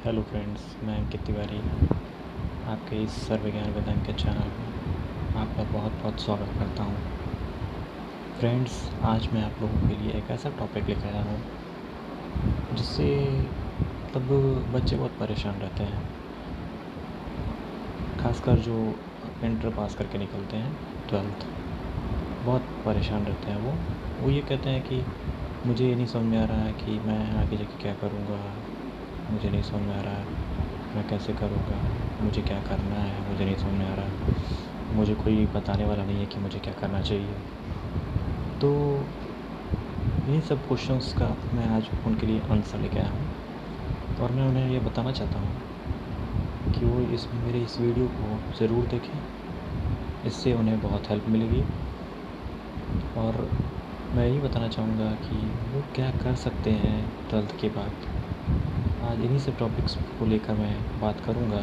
Hello friends, मैं अंकित तिवारी आपके इस सर्वज्ञान वेदांत के चैनल में आपका बहुत बहुत स्वागत करता हूँ। फ्रेंड्स, आज मैं आप लोगों के लिए एक ऐसा टॉपिक लेकर आया हूँ जिससे बच्चे बहुत परेशान रहते हैं, खासकर जो इंटर पास करके निकलते हैं, 12th बहुत परेशान रहते हैं। वो ये कहते हैं कि मुझे ये नहीं समझ में आ रहा है कि मैं आगे जाके क्या करूँगा, मुझे नहीं समझ में आ रहा है मैं कैसे करूँगा, मुझे क्या करना है मुझे नहीं समझ में आ रहा, मुझे कोई बताने वाला नहीं है कि मुझे क्या करना चाहिए। तो इन्हीं सब क्वेश्चंस का मैं आज उनके लिए आंसर लेके आया हूँ और मैं उन्हें ये बताना चाहता हूँ कि वो मेरे इस वीडियो को ज़रूर देखें, इससे उन्हें बहुत हेल्प मिलेगी। और मैं यही बताना चाहूँगा कि वो क्या कर सकते हैं 12th के बाद। आज इन्हीं सब टॉपिक्स को लेकर मैं बात करूँगा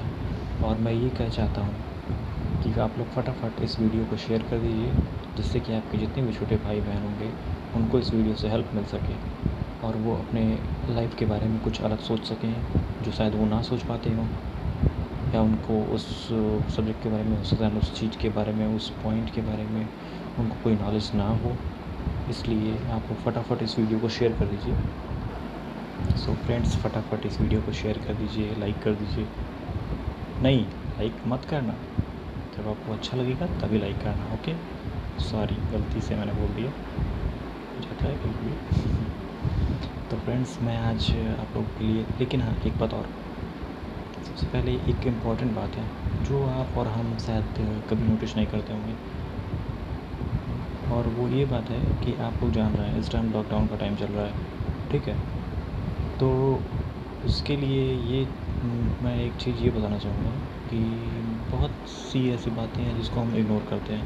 और मैं ये कहना चाहता हूँ कि आप लोग फटाफट इस वीडियो को शेयर कर दीजिए, जिससे कि आपके जितने भी छोटे भाई बहन होंगे उनको इस वीडियो से हेल्प मिल सके और वो अपने लाइफ के बारे में कुछ अलग सोच सकें जो शायद वो ना सोच पाते हों, या उनको उस सब्जेक्ट के बारे में, उस चीज़ के बारे में, उस पॉइंट के बारे में उनको कोई नॉलेज ना हो। इसलिए आप लोग फटाफट इस वीडियो को शेयर कर दीजिए। सो फ्रेंड्स, फटाफट इस वीडियो को शेयर कर दीजिए, लाइक कर दीजिए। नहीं, लाइक मत करना, जब आपको अच्छा लगेगा तभी लाइक करना। ओके, सॉरी, गलती से मैंने बोल दिया, जाता है कभी भी। तो फ्रेंड्स, मैं आज आप लोगों के लिए, लेकिन हाँ, एक बात और। सबसे पहले एक इम्पॉर्टेंट बात है जो आप और हम शायद कभी नोटिस नहीं करते होंगे, और वो ये बात है कि आप लोग जान रहे हैं इस टाइम लॉकडाउन का टाइम चल रहा है, ठीक है। तो उसके लिए ये मैं एक चीज़ ये बताना चाहूँगा कि बहुत सी ऐसी बातें हैं जिसको हम इग्नोर करते हैं।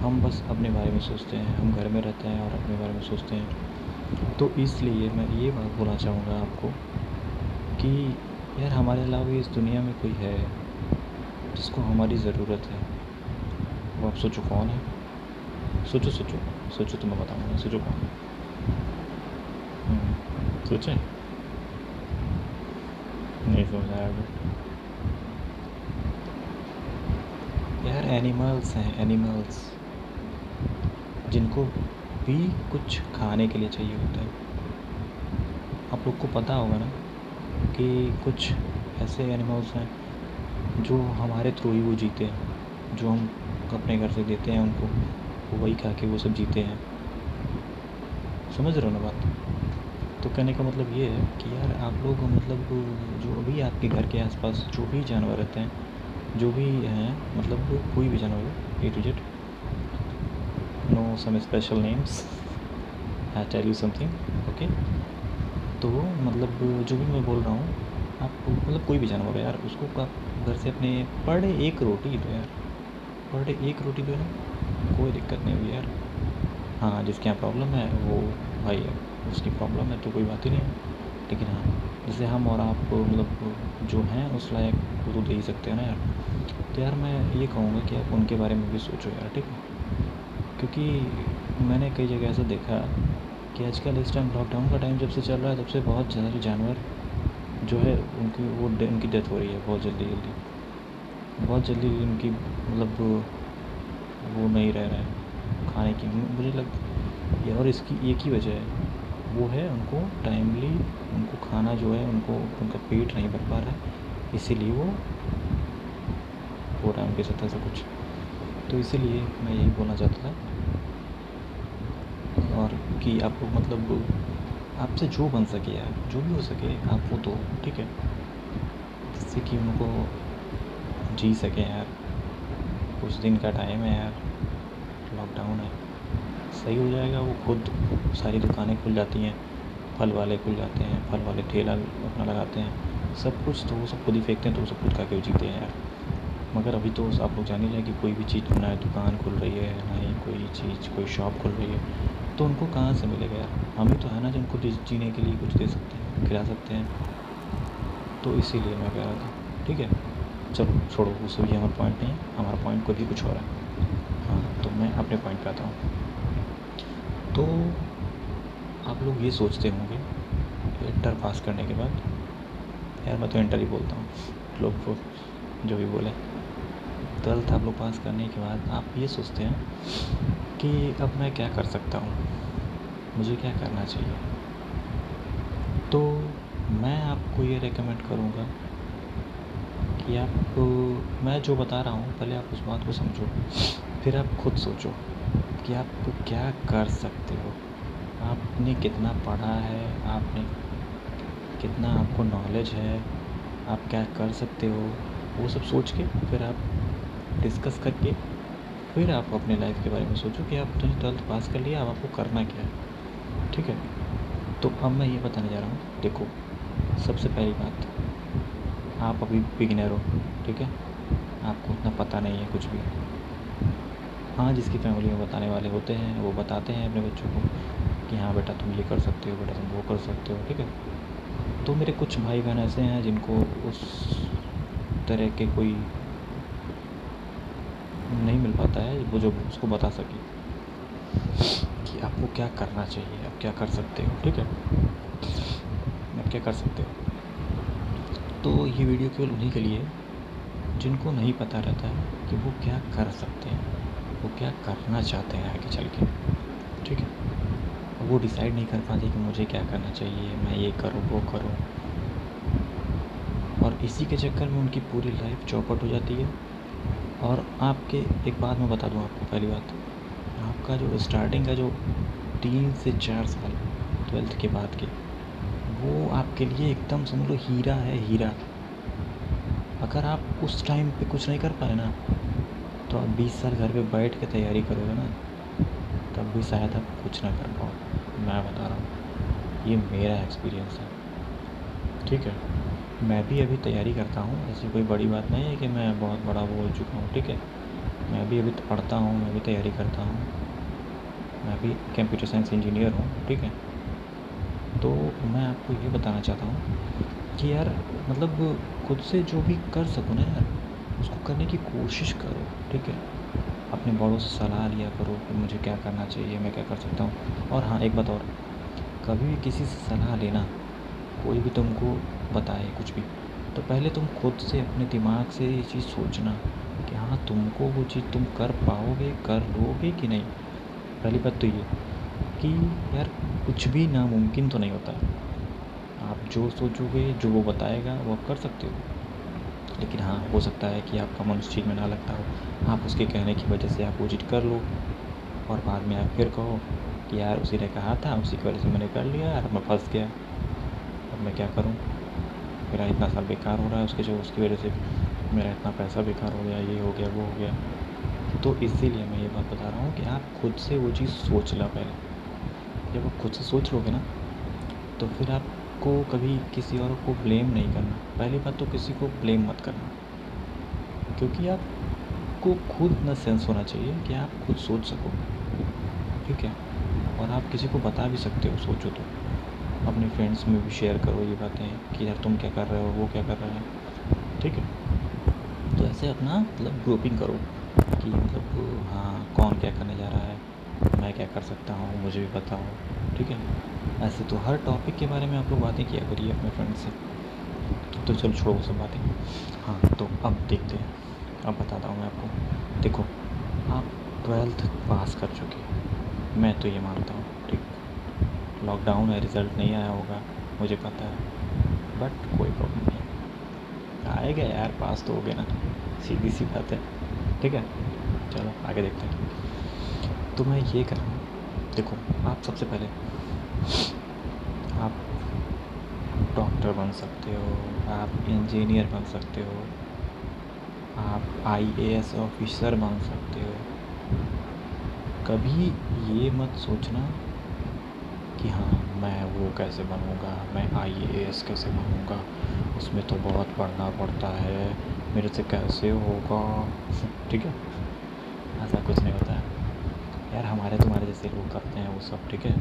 हम बस अपने बारे में सोचते हैं, हम घर में रहते हैं और अपने बारे में सोचते हैं। तो इसलिए मैं ये बात बोलना चाहूँगा आपको कि यार, हमारे अलावा इस दुनिया में कोई है जिसको हमारी ज़रूरत है। वो आप सोचो कौन है। सोचो सोचो सोचो, तो मैं बताऊँगा। सोचो कौन है। सोचें, नहीं समझ आया अभी। यार, एनिमल्स हैं, एनिमल्स जिनको भी कुछ खाने के लिए चाहिए होता है। आप लोग को पता होगा ना कि कुछ ऐसे एनिमल्स हैं जो हमारे थ्रू ही वो जीते हैं, जो हम अपने घर से देते हैं उनको, वो वही खा के वो सब जीते हैं। समझ रहे हो ना बात? तो कहने का मतलब ये है कि यार, आप लोग जो भी आपके घर के आसपास जो भी जानवर रहते हैं, जो भी हैं, कोई भी जानवर, A to Z, no some special names, I tell you something, okay. तो जो भी मैं बोल रहा हूँ, आप कोई भी जानवर है यार, उसको आप घर से अपने पर डे एक रोटी दो यार, पर डे एक रोटी दो ना, कोई दिक्कत नहीं होगी यार। हाँ, जिसके यहाँ प्रॉब्लम है वो भाई उसकी प्रॉब्लम है, तो कोई बात ही नहीं है। लेकिन हाँ, जैसे हम और आप जो हैं उस लायक, वो तो दे ही सकते हैं ना यार। तो यार, मैं ये कहूँगा कि आप उनके बारे में भी सोचो यार, ठीक है। क्योंकि मैंने कई जगह ऐसा देखा कि आजकल इस टाइम लॉकडाउन का टाइम जब से चल रहा है तब से बहुत ज़्यादा जानवर जो है उनकी डेथ हो रही है बहुत जल्दी उनकी वो नहीं रह रहा है खाने की, मुझे लगता है। और इसकी एक ही वजह है, वो है उनको टाइमली उनको खाना जो है, उनका पेट नहीं भर पा रहा है, इसीलिए वो हो रहा है उनके साथ ऐसा कुछ। तो इसीलिए मैं यही बोलना चाहता था, और कि आप लोग आपसे जो बन सके यार, जो भी हो सके आप वो दो, ठीक है, जिससे कि उनको जी सकें यार। कुछ दिन का टाइम है यार, लॉकडाउन है, सही हो जाएगा। वो खुद सारी दुकानें खुल जाती हैं, फल वाले खुल जाते हैं, फल वाले ठेला अपना लगाते हैं, सब कुछ तो वो सब खुद ही फेंकते हैं, तो वो सब खुद खा के जीते हैं यार। मगर अभी तो आप लोग जान ही जाए कि कोई भी चीज़, ना दुकान खुल रही है, ना ही कोई शॉप खुल रही है, तो उनको कहाँ से मिलेगा यार। हम ही तो है ना जिनको जीने के लिए कुछ दे सकते हैं, खिला सकते हैं। तो इसीलिए मैं कह रहा था, ठीक है। चलो छोड़ो, उससे भी हमारा पॉइंट नहीं है, हमारा पॉइंट कोई भी कुछ हो रहा है। हाँ, तो मैं अपने पॉइंट पे आता हूँ। तो आप लोग ये सोचते होंगे इंटर पास करने के बाद यार मैं तो इंटर ही बोलता हूँ, लोग को जो भी बोले। 12th आप लोग पास करने के बाद आप ये सोचते हैं कि अब मैं क्या कर सकता हूँ, मुझे क्या करना चाहिए। तो मैं आपको ये रेकमेंड करूँगा कि आप, मैं जो बता रहा हूँ पहले आप उस बात को समझो, फिर आप खुद सोचो कि आप क्या कर सकते हो। आपने कितना पढ़ा है, आपने कितना आपको नॉलेज है, आप क्या कर सकते हो, वो सब सोच के फिर आप डिस्कस करके फिर आप अपने लाइफ के बारे में सोचो कि आप 12th पास कर लिया, अब आपको करना क्या है। ठीक है, तो अब मैं ये बताने जा रहा हूँ। देखो, सबसे पहली बात, आप अभी बिगिनर हो, ठीक है, आपको उतना पता नहीं है कुछ भी। हाँ, जिसकी फैमिली में बताने वाले होते हैं वो बताते हैं अपने बच्चों को कि हाँ बेटा तुम ये कर सकते हो, बेटा तुम वो कर सकते हो, ठीक है। तो मेरे कुछ भाई बहन ऐसे हैं जिनको उस तरह के कोई नहीं मिल पाता है वो जो उसको बता सके कि आपको क्या करना चाहिए, आप क्या कर सकते हो, ठीक है, आप क्या कर सकते हो। तो ये वीडियो केवल उन्हीं के लिए जिनको नहीं पता रहता है कि वो क्या कर सकते हैं, वो क्या करना चाहते हैं आगे चल के, ठीक है। वो डिसाइड नहीं कर पाते कि मुझे क्या करना चाहिए, मैं ये करूँ वो करूँ, और इसी के चक्कर में उनकी पूरी लाइफ चौपट हो जाती है। और आपके, एक बात मैं बता दूँ आपको, पहली बात, आपका जो स्टार्टिंग का जो 3 से 4 साल 12th के बाद के, वो आपके लिए एकदम समझ लो हीरा है, हीरा। अगर आप उस टाइम पे कुछ नहीं कर पाए ना, तो आप 20 साल घर पे बैठ के तैयारी करोगे ना, तब भी शायद आप कुछ ना कर पाओ। मैं बता रहा हूँ, ये मेरा एक्सपीरियंस है, ठीक है। मैं भी अभी तैयारी करता हूँ, ऐसी कोई बड़ी बात नहीं है कि मैं बहुत बड़ा वो हो चुका हूँ, ठीक है। मैं भी अभी पढ़ता हूँ, मैं भी तैयारी करता हूँ, मैं भी कंप्यूटर साइंस इंजीनियर हूँ, ठीक है। तो मैं आपको ये बताना चाहता हूँ कि यार मतलब खुद से जो भी कर सको ना यार, उसको करने की कोशिश करो, ठीक है। अपने बड़ों से सलाह लिया करो कि मुझे क्या करना चाहिए, मैं क्या कर सकता हूँ। और हाँ, एक बात और, कभी भी किसी से सलाह लेना, कोई भी तुमको बताए कुछ भी, तो पहले तुम खुद से अपने दिमाग से ये चीज़ सोचना कि हाँ तुमको वो चीज़ तुम कर पाओगे, कर लोगे कि नहीं। पहली बात तो ये कि यार कुछ भी नामुमकिन तो नहीं होता। आप जो सोचोगे, जो वो बताएगा, वो आप कर सकते हो। लेकिन हाँ, हो सकता है कि आपका मन उस चीज़ में ना लगता हो, आप उसके कहने की वजह से आप वो चीज़ कर लो, और बाद में आप फिर कहो कि यार उसी ने कहा था, उसी की वजह से मैंने कर लिया, यार मैं फंस गया, अब मैं क्या करूँ, मेरा इतना साल बेकार हो रहा है उसकी वजह से मेरा इतना पैसा बेकार हो गया, ये हो गया, वो हो गया। तो इसीलिए मैं ये बात बता रहा हूँ कि आप खुद से वो चीज़ सोच लो पहले। जब आप खुद से सोच लोगे ना, तो फिर आपको कभी किसी और को ब्लेम नहीं करना। पहली बात तो किसी को ब्लेम मत करना, क्योंकि आपको खुद ना सेंस होना चाहिए कि आप खुद सोच सको, ठीक है। और आप किसी को बता भी सकते हो, सोचो तो अपने फ्रेंड्स में भी शेयर करो ये बातें कि यार तुम क्या कर रहे हो, वो क्या कर रहा है, ठीक है। तो ऐसे अपना मतलब ग्रुपिंग करो कि मतलब हाँ कौन क्या करने जा रहा है, मैं क्या कर सकता हूँ, मुझे भी बताओ, ठीक है। ऐसे तो हर टॉपिक के बारे में आप लोग बातें किया करिए अपने फ्रेंड से। तो चलो छोड़ो वो सब बातें। हाँ, तो अब देखते हैं, अब बताता हूँ मैं आपको। देखो, आप 12th पास कर चुके, मैं तो ये मानता हूँ, ठीक। लॉकडाउन है, रिज़ल्ट नहीं आया होगा, मुझे पता है, बट कोई प्रॉब्लम नहीं, आएगा यार, पास तो हो गया ना, सीधी सी बात है, ठीक है। चलो आगे देखते हैं। तो मैं ये कर रहा हूँ, देखो, आप सबसे पहले आप डॉक्टर बन सकते हो, आप इंजीनियर बन सकते हो, आप आईएएस ऑफिसर बन सकते हो। कभी ये मत सोचना कि हाँ मैं वो कैसे बनूँगा, मैं आईएएस कैसे बनूँगा, उसमें तो बहुत पढ़ना पड़ता है, मेरे से कैसे होगा, ठीक है। ऐसा कुछ नहीं होता है यार, हमारे तुम्हारे जैसे लोग करते हैं वो सब, ठीक है।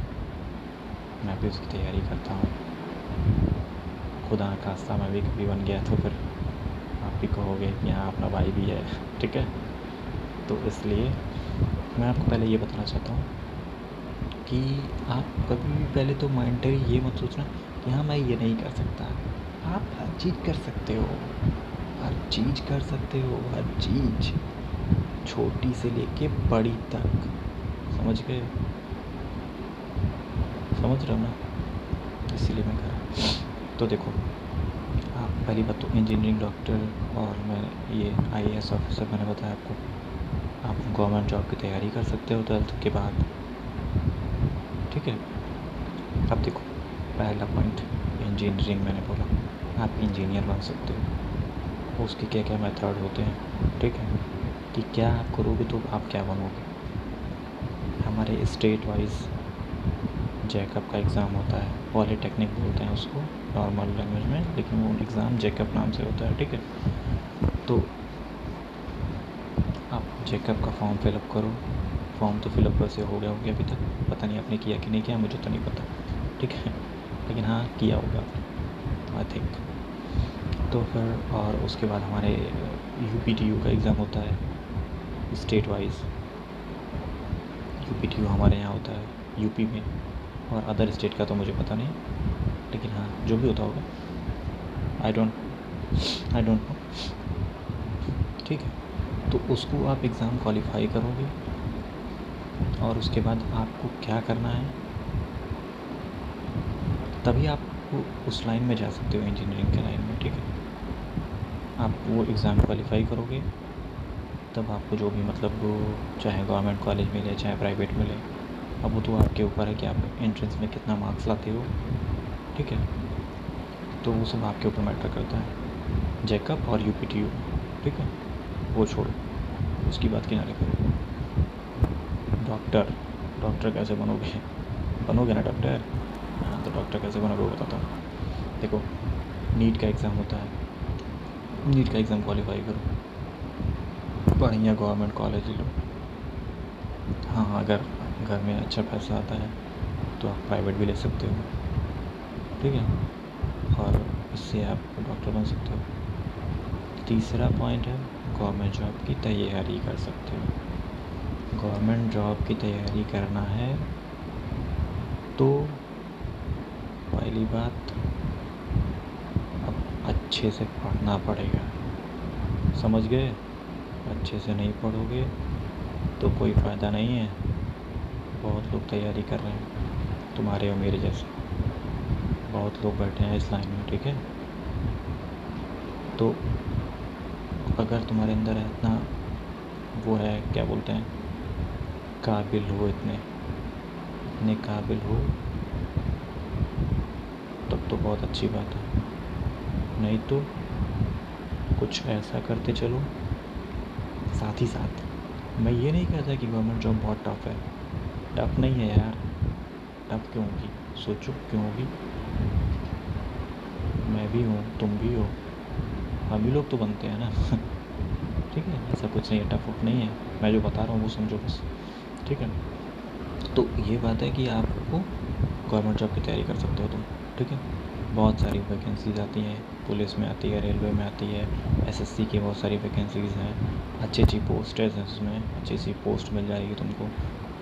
मैं भी उसकी तैयारी करता हूँ, खुदा ना खास्ता मैं भी कभी बन गया तो फिर आप भी कहोगे कि हाँ अपना भाई भी है, ठीक है। तो इसलिए मैं आपको पहले ये बताना चाहता हूँ कि आप कभी भी पहले तो माइंडली ये मत सोचना कि हाँ मैं ये नहीं कर सकता। आप चीज़ कर सकते हो, हर चीज़ कर सकते हो, हर चीज़, छोटी से लेके बड़ी तक। समझ गए? समझ रहे हो ना? इसीलिए मैं कर रहा। तो देखो, आप पहली बात तो इंजीनियरिंग, डॉक्टर और मैं ये आईएएस ऑफिसर मैंने बताया आपको, आप गवर्नमेंट जॉब की तैयारी कर सकते हो 12th के बाद। ठीक है। अब देखो, पहला पॉइंट इंजीनियरिंग मैंने बोला, आप इंजीनियर बन सकते हो। उसके क्या क्या मेथड होते हैं, ठीक है, कि क्या आप करोगे तो आप क्या बनोगे। हमारे स्टेट वाइज जैकअप का एग्ज़ाम होता है, पॉलीटेक्निक बोलते हैं उसको नॉर्मल लैंग्वेज में, लेकिन वो एग्ज़ाम जैकअप नाम से होता है। ठीक है। तो आप जैकअप का फॉर्म फिलअप करो। फॉर्म तो फिलअप वैसे हो गया अभी तक, पता नहीं आपने किया कि नहीं किया, मुझे तो नहीं पता। ठीक है, लेकिन हाँ किया होगा आई थिंक। तो फिर और उसके बाद हमारे UPTU का एग्ज़ाम होता है स्टेट वाइज। UPTU हमारे यहाँ होता है यूपी में, और अदर स्टेट का तो मुझे पता नहीं, लेकिन हाँ जो भी होता होगा, आई डोंट नो। ठीक है। तो उसको आप एग्ज़ाम क्वालिफाई करोगे, और उसके बाद आपको क्या करना है, तभी आप उस लाइन में जा सकते हो, इंजीनियरिंग के लाइन में। ठीक है। आप वो एग्ज़ाम क्वालिफाई करोगे, तब आपको जो भी मतलब वो चाहे गवर्नमेंट कॉलेज मिले चाहे प्राइवेट मिले, अब वो तो आपके ऊपर है कि आप एंट्रेंस में कितना मार्क्स लाते हो। ठीक है। तो वो सब आपके ऊपर मैटर करता है, जैकअप और UPTU। ठीक है, वो छोड़ो, उसकी बात किनारे करो। डॉक्टर कैसे बनोगे ना डॉक्टर? हाँ, तो डॉक्टर कैसे बनोगे वो बताता हूँ। देखो, नीट का एग्ज़ाम होता है, नीट का एग्ज़ाम क्वालिफाई करो, बढ़िया गवर्नमेंट कॉलेज लो। हाँ, अगर घर में अच्छा पैसा आता है तो आप प्राइवेट भी ले सकते हो। ठीक है, और इससे आप डॉक्टर बन सकते हो। तीसरा पॉइंट है, गवर्नमेंट जॉब की तैयारी कर सकते हो। गवर्नमेंट जॉब की तैयारी करना है तो पहली बात, अब अच्छे से पढ़ना पड़ेगा। समझ गए? अच्छे से नहीं पढ़ोगे तो कोई फ़ायदा नहीं है। बहुत लोग तैयारी कर रहे हैं, तुम्हारे और मेरे जैसे बहुत लोग बैठे हैं इस लाइन में। ठीक है। तो अगर तुम्हारे अंदर इतना वो है, क्या बोलते हैं, काबिल हो, इतने काबिल हो, तब तो बहुत अच्छी बात है। नहीं तो कुछ ऐसा करते चलो। साथ ही साथ मैं ये नहीं कहता कि गवर्नमेंट जॉब बहुत टफ़ है, टफ़ नहीं है यार। टफ़ क्यों होगी? सोचो क्यों होगी। मैं भी हूँ, तुम भी हो, हम भी लोग तो बनते हैं ना। ठीक है, ऐसा कुछ नहीं है, टफ उफ नहीं है। मैं जो बता रहा हूँ वो समझो बस। ठीक है। तो ये बात है कि आपको गवर्नमेंट जॉब की तैयारी कर सकते हो तुम। ठीक है। बहुत सारी वैकेंसीज़ आती हैं, पुलिस में आती है, रेलवे में आती है, SSC की बहुत सारी वैकेंसीज़ हैं, अच्छी पोस्ट है उसमें, अच्छी सी पोस्ट मिल जाएगी तुमको,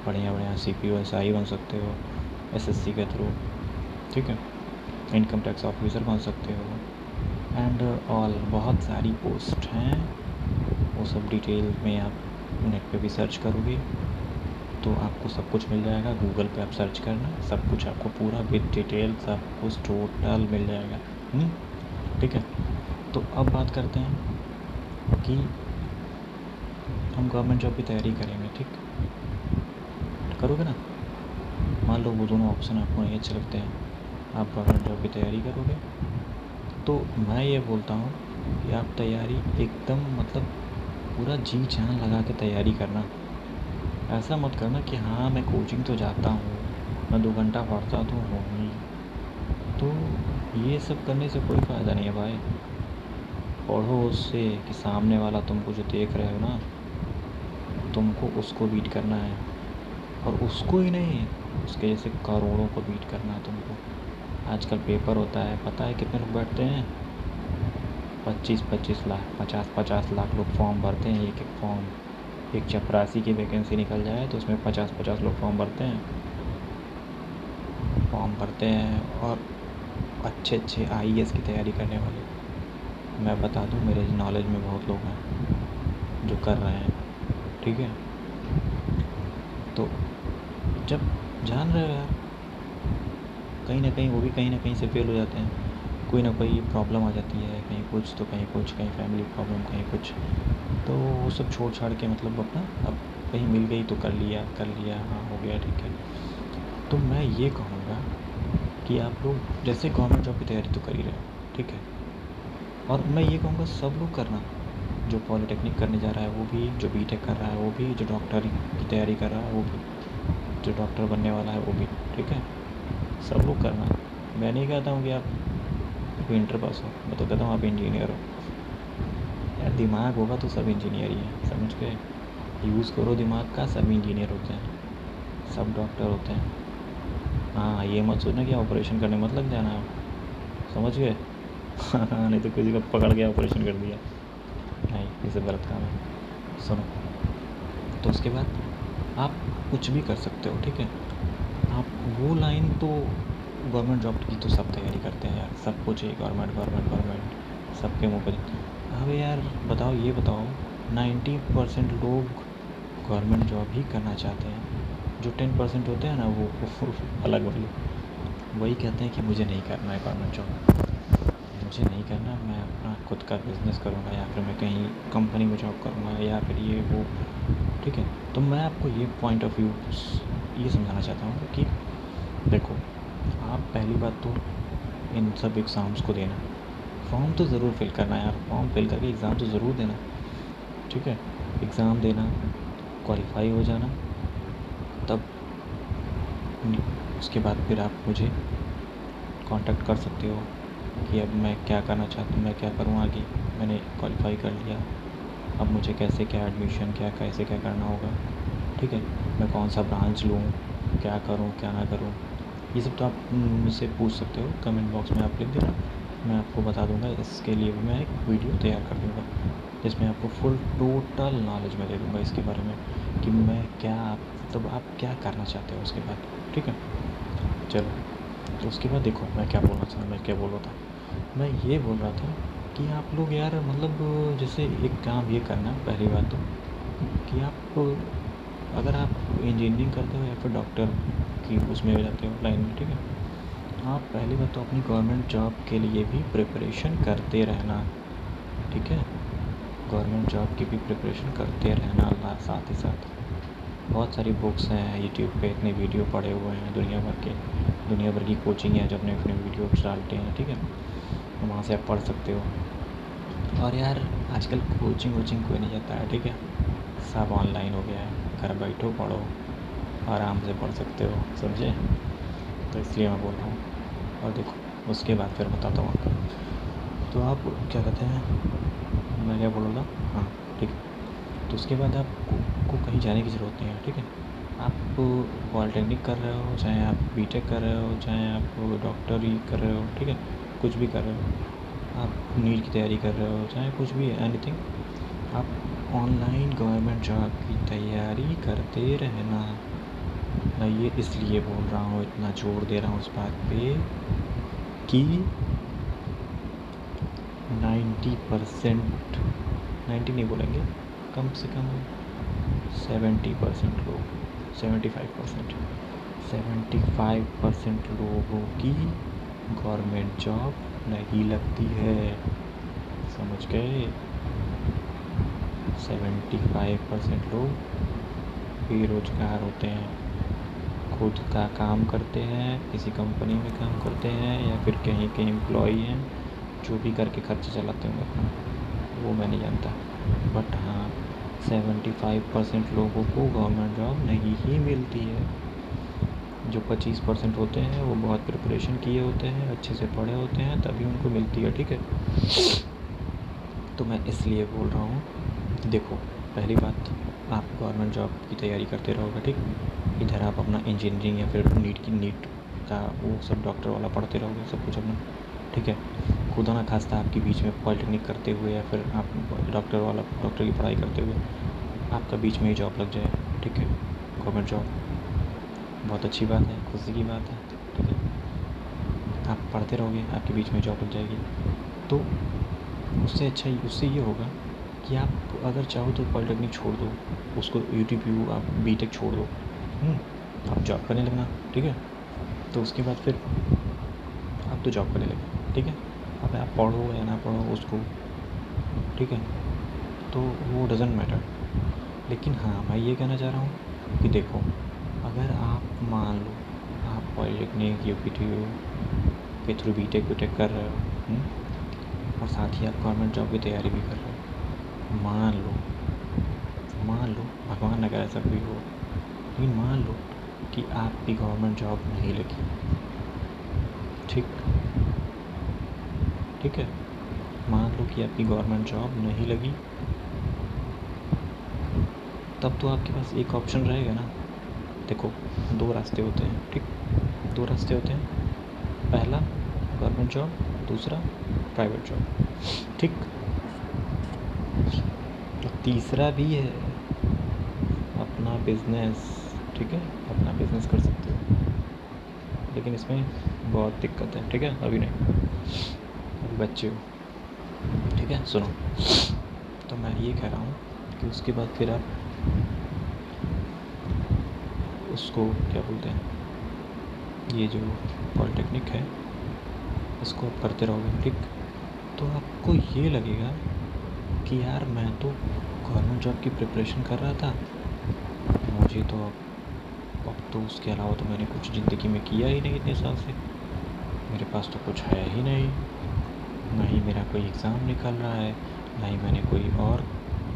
बढ़िया CPO SI बन सकते हो SSC के थ्रू। ठीक है। इनकम टैक्स ऑफिसर बन सकते हो, एंड ऑल बहुत सारी पोस्ट हैं। वो सब डिटेल में आप नेट पे भी सर्च करोगे तो आपको सब कुछ मिल जाएगा। गूगल पे आप सर्च करना, सब कुछ आपको पूरा विद डिटेल सब कुछ टोटल मिल जाएगा। ठीक है। तो अब बात करते हैं कि हम गवर्नमेंट जॉब की तैयारी करेंगे। ठीक, करोगे ना? मान लो वो दोनों ऑप्शन आपको नहीं अच्छे लगते हैं, आप गवर्नमेंट जॉब की तैयारी करोगे, तो मैं ये बोलता हूँ कि आप तैयारी एकदम मतलब पूरा जी जान लगा के तैयारी करना। ऐसा मत करना कि हाँ मैं कोचिंग तो जाता हूँ, मैं 2 घंटा पढ़ता तो हूँ ही, तो ये सब करने से कोई फ़ायदा नहीं है भाई। पढ़ो उससे कि सामने वाला तुमको जो देख रहे हो ना, तुमको उसको बीट करना है, और उसको ही नहीं, उसके जैसे करोड़ों को बीट करना है तुमको। आजकल पेपर होता है, पता है कितने लोग बैठते हैं? 25-25 लाख, 50-50 लाख लोग फॉर्म भरते हैं। एक फॉर्म, एक चपरासी की वैकेंसी निकल जाए तो उसमें 50-50 लोग फॉर्म भरते हैं, और अच्छे IAS की तैयारी करने वाले मैं बता दूँ, मेरे नॉलेज में बहुत लोग हैं जो कर रहे हैं, ठीक है। तो जब जान रहे हो यार, कहीं ना कहीं वो भी कहीं ना कहीं से फेल हो जाते हैं, कोई ना कोई प्रॉब्लम आ जाती है, कहीं कुछ तो कहीं कुछ, कहीं फैमिली प्रॉब्लम, कहीं कुछ, तो वो सब छोड़ छाड़ के मतलब अपना अब कहीं मिल गई तो कर लिया, हाँ हो गया, ठीक है। तो मैं ये कहूँगा कि आप लोग जैसे गवर्नमेंट जॉब की तैयारी तो कर ही रहे हो, ठीक है, और मैं ये कहूँगा सब लोग करना, जो पॉलिटेक्निक करने जा रहा है वो भी, जो बीटेक कर रहा है वो भी, जो डॉक्टर की तैयारी कर रहा है वो भी, जो डॉक्टर बनने वाला है वो भी, ठीक है, सब लोग करना। मैं नहीं कहता हूँ कि आप इंटर पास हो, मैं तो कहता हूँ आप इंजीनियर हो यार। दिमाग होगा तो सब इंजीनियर ही है, समझ गए। यूज़ करो दिमाग का, सब इंजीनियर होते हैं, सब डॉक्टर होते हैं। हाँ, ये मत सोचना कि ऑपरेशन करने मत लग जाना आप, समझ गए। हाँ, नहीं तो किसी को पकड़ के ऑपरेशन कर दिया, नहीं, ये सब गलत काम है। सुनो, तो उसके बाद आप कुछ भी कर सकते हो, ठीक है। आप वो लाइन तो गवर्नमेंट जॉब की तो सब तैयारी करते हैं यार, सबको चाहिए गवर्नमेंट गवर्नमेंट गवर्नमेंट, सबके मुँह पे। अबे यार बताओ, ये बताओ, 90% लोग गवर्नमेंट जॉब ही करना चाहते हैं, जो 10% होते हैं ना वो अलग वाले, वही कहते हैं कि मुझे नहीं करना है गवर्नमेंट जॉब, मुझे नहीं करना, मैं अपना खुद का बिज़नेस करूँगा, या फिर मैं कहीं कंपनी में जॉब करूँगा, या फिर ये वो, ठीक है। तो मैं आपको ये पॉइंट ऑफ व्यू ये समझाना चाहता हूँ कि देखो, आप पहली बात तो इन सब एग्ज़ाम्स को देना, फॉर्म तो ज़रूर फिल करना है यार, फॉर्म फिल करके एग्ज़ाम तो ज़रूर देना, ठीक है। एग्ज़ाम देना, क्वालिफाई हो जाना, तब उसके बाद फिर आप मुझे कांटेक्ट कर सकते हो कि अब मैं क्या करना चाहता हूँ, मैं क्या करूँ आगे, मैंने क्वालिफाई कर लिया, अब मुझे कैसे क्या एडमिशन, क्या कैसे क्या करना होगा, ठीक है, मैं कौन सा ब्रांच लूँ, क्या करूँ क्या ना करूँ, ये सब तो आप मुझसे पूछ सकते हो, कमेंट बॉक्स में आप लिख देना, मैं आपको बता दूंगा। इसके लिए भी मैं एक वीडियो तैयार कर दूंगा जिसमें आपको फुल टोटल नॉलेज मैं दे दूंगा इसके बारे में कि मैं क्या, मतलब आप क्या करना चाहते हो उसके बाद, ठीक है। चलो, तो उसके बाद देखो मैं क्या बोलना चाह मैं क्या बोल रहा था, मैं ये बोल रहा था कि आप लोग यार मतलब जैसे एक काम ये करना, पहली बात तो कि आप अगर आप इंजीनियरिंग करते हो या फिर डॉक्टर की उसमें जाते हो लाइन में, ठीक है, आप पहली बात तो अपनी गवर्नमेंट जॉब के लिए भी प्रिपरेशन करते रहना, ठीक है, गवर्नमेंट जॉब की भी प्रिपरेशन करते रहना, साथ ही साथ बहुत सारी बुक्स हैं यूट्यूब पे, इतने वीडियो पड़े हुए हैं दुनिया भर की कोचिंग है जो अपने अपने वीडियो डालते हैं, ठीक है, तो वहाँ से आप पढ़ सकते हो। और यार आजकल कोचिंग वोचिंग कोई नहीं जाता है, ठीक है, सब ऑनलाइन हो गया है, घर बैठो पढ़ो, आराम से पढ़ सकते हो, समझे, तो इसलिए मैं बोल रहा हूँ। और देखो उसके बाद फिर बताता हूँ आपको, तो आप क्या कहते हैं, मैं क्या बोल रहा था, हाँ ठीक है, तो उसके बाद आपको कहीं जाने की ज़रूरत नहीं है, ठीक है। आप पॉलिटेक्निक कर रहे हो, चाहे आप बीटेक कर रहे हो, चाहे आप डॉक्टरी कर रहे हो, ठीक है, कुछ भी कर रहे हो, आप नीट की तैयारी कर रहे हो, चाहे कुछ भी एनीथिंग, आप ऑनलाइन गवर्नमेंट जॉब की तैयारी करते रहना। मैं ये इसलिए बोल रहा हूँ, इतना जोर दे रहा हूँ उस बात पे कि 90%, 90 नहीं बोलेंगे, कम से कम 70% लोग, 75%, 75% लोगों की गवर्नमेंट जॉब नहीं लगती है, समझ गए। 75% लोग बेरोज़गार होते हैं, खुद का काम करते हैं, किसी कंपनी में काम करते हैं, या फिर कहीं के एम्प्लॉई हैं जो भी करके खर्चा चलाते होंगे अपना, वो मैं नहीं जानता। बट हाँ, 75% लोगों को गवर्नमेंट जॉब नहीं ही मिलती है। जो 25% होते हैं वो बहुत प्रिपरेशन किए होते हैं, अच्छे से पढ़े होते हैं, तभी उनको मिलती है, ठीक है। तो मैं इसलिए बोल रहा हूँ, देखो पहली बात, आप गवर्नमेंट जॉब की तैयारी करते रहोगे, ठीक, इधर आप अपना इंजीनियरिंग या फिर नीट का वो सब डॉक्टर वाला पढ़ते रहोगे, सब कुछ अपना, ठीक है। खुदा ना खास्ता आपके बीच में पॉलिटेक्निक करते हुए या फिर आप डॉक्टर की पढ़ाई करते हुए आपका बीच में ही जॉब लग जाए, ठीक है, गवर्नमेंट जॉब, बहुत अच्छी बात है, खुशी की बात है, ठीक है। आप पढ़ते रहोगे, आपके बीच में जॉब लग जाएगी, तो उससे अच्छा उससे ये होगा कि आप अगर चाहो तो पॉलिटेक्निक छोड़ दो, उसको यूटीपीयू आप बीटेक छोड़ दो, आप जॉब करने लगना, ठीक है। तो उसके बाद फिर आप तो जॉब करने लगे, ठीक है। अब आप पढ़ो या ना पढ़ो उसको, ठीक है, तो वो डज़न्ट मैटर। लेकिन हाँ, मैं ये कहना चाह रहा हूँ कि देखो, अगर आप मान लो आप पॉलिटेक्निक यूपीटीयू के थ्रू बीटेक वीटेक कर रहे हो, और साथ ही आप गवर्नमेंट जॉब की तैयारी भी कर रहे हो, मान लो भगवान ना करे ऐसा कोई हो, लेकिन मान लो कि आपकी गवर्नमेंट जॉब नहीं लगी, ठीक है, मान लो कि आपकी गवर्नमेंट जॉब नहीं लगी, तब तो आपके पास एक ऑप्शन रहेगा ना। देखो, दो रास्ते होते हैं, ठीक, दो रास्ते होते हैं। पहला गवर्नमेंट जॉब, दूसरा प्राइवेट जॉब, ठीक। तो तीसरा भी है अपना बिजनेस, ठीक है, अपना बिजनेस कर सकते हो, लेकिन इसमें बहुत दिक्कत है, ठीक है। अभी नहीं, अभी बच्चे हो, ठीक है। सुनो, तो मैं ये कह रहा हूँ कि उसके बाद फिर आप उसको क्या बोलते हैं, ये जो पॉलिटेक्निक है इसको आप करते रहोगे, ठीक। तो आपको ये लगेगा कि यार मैं तो गवर्नमेंट जॉब की प्रिपरेशन कर रहा था, मुझे तो अब तो उसके अलावा तो मैंने कुछ ज़िंदगी में किया ही नहीं इतने साल से, मेरे पास तो कुछ है ही नहीं, ना ही मेरा कोई एग्ज़ाम निकल रहा है, ना ही मैंने कोई और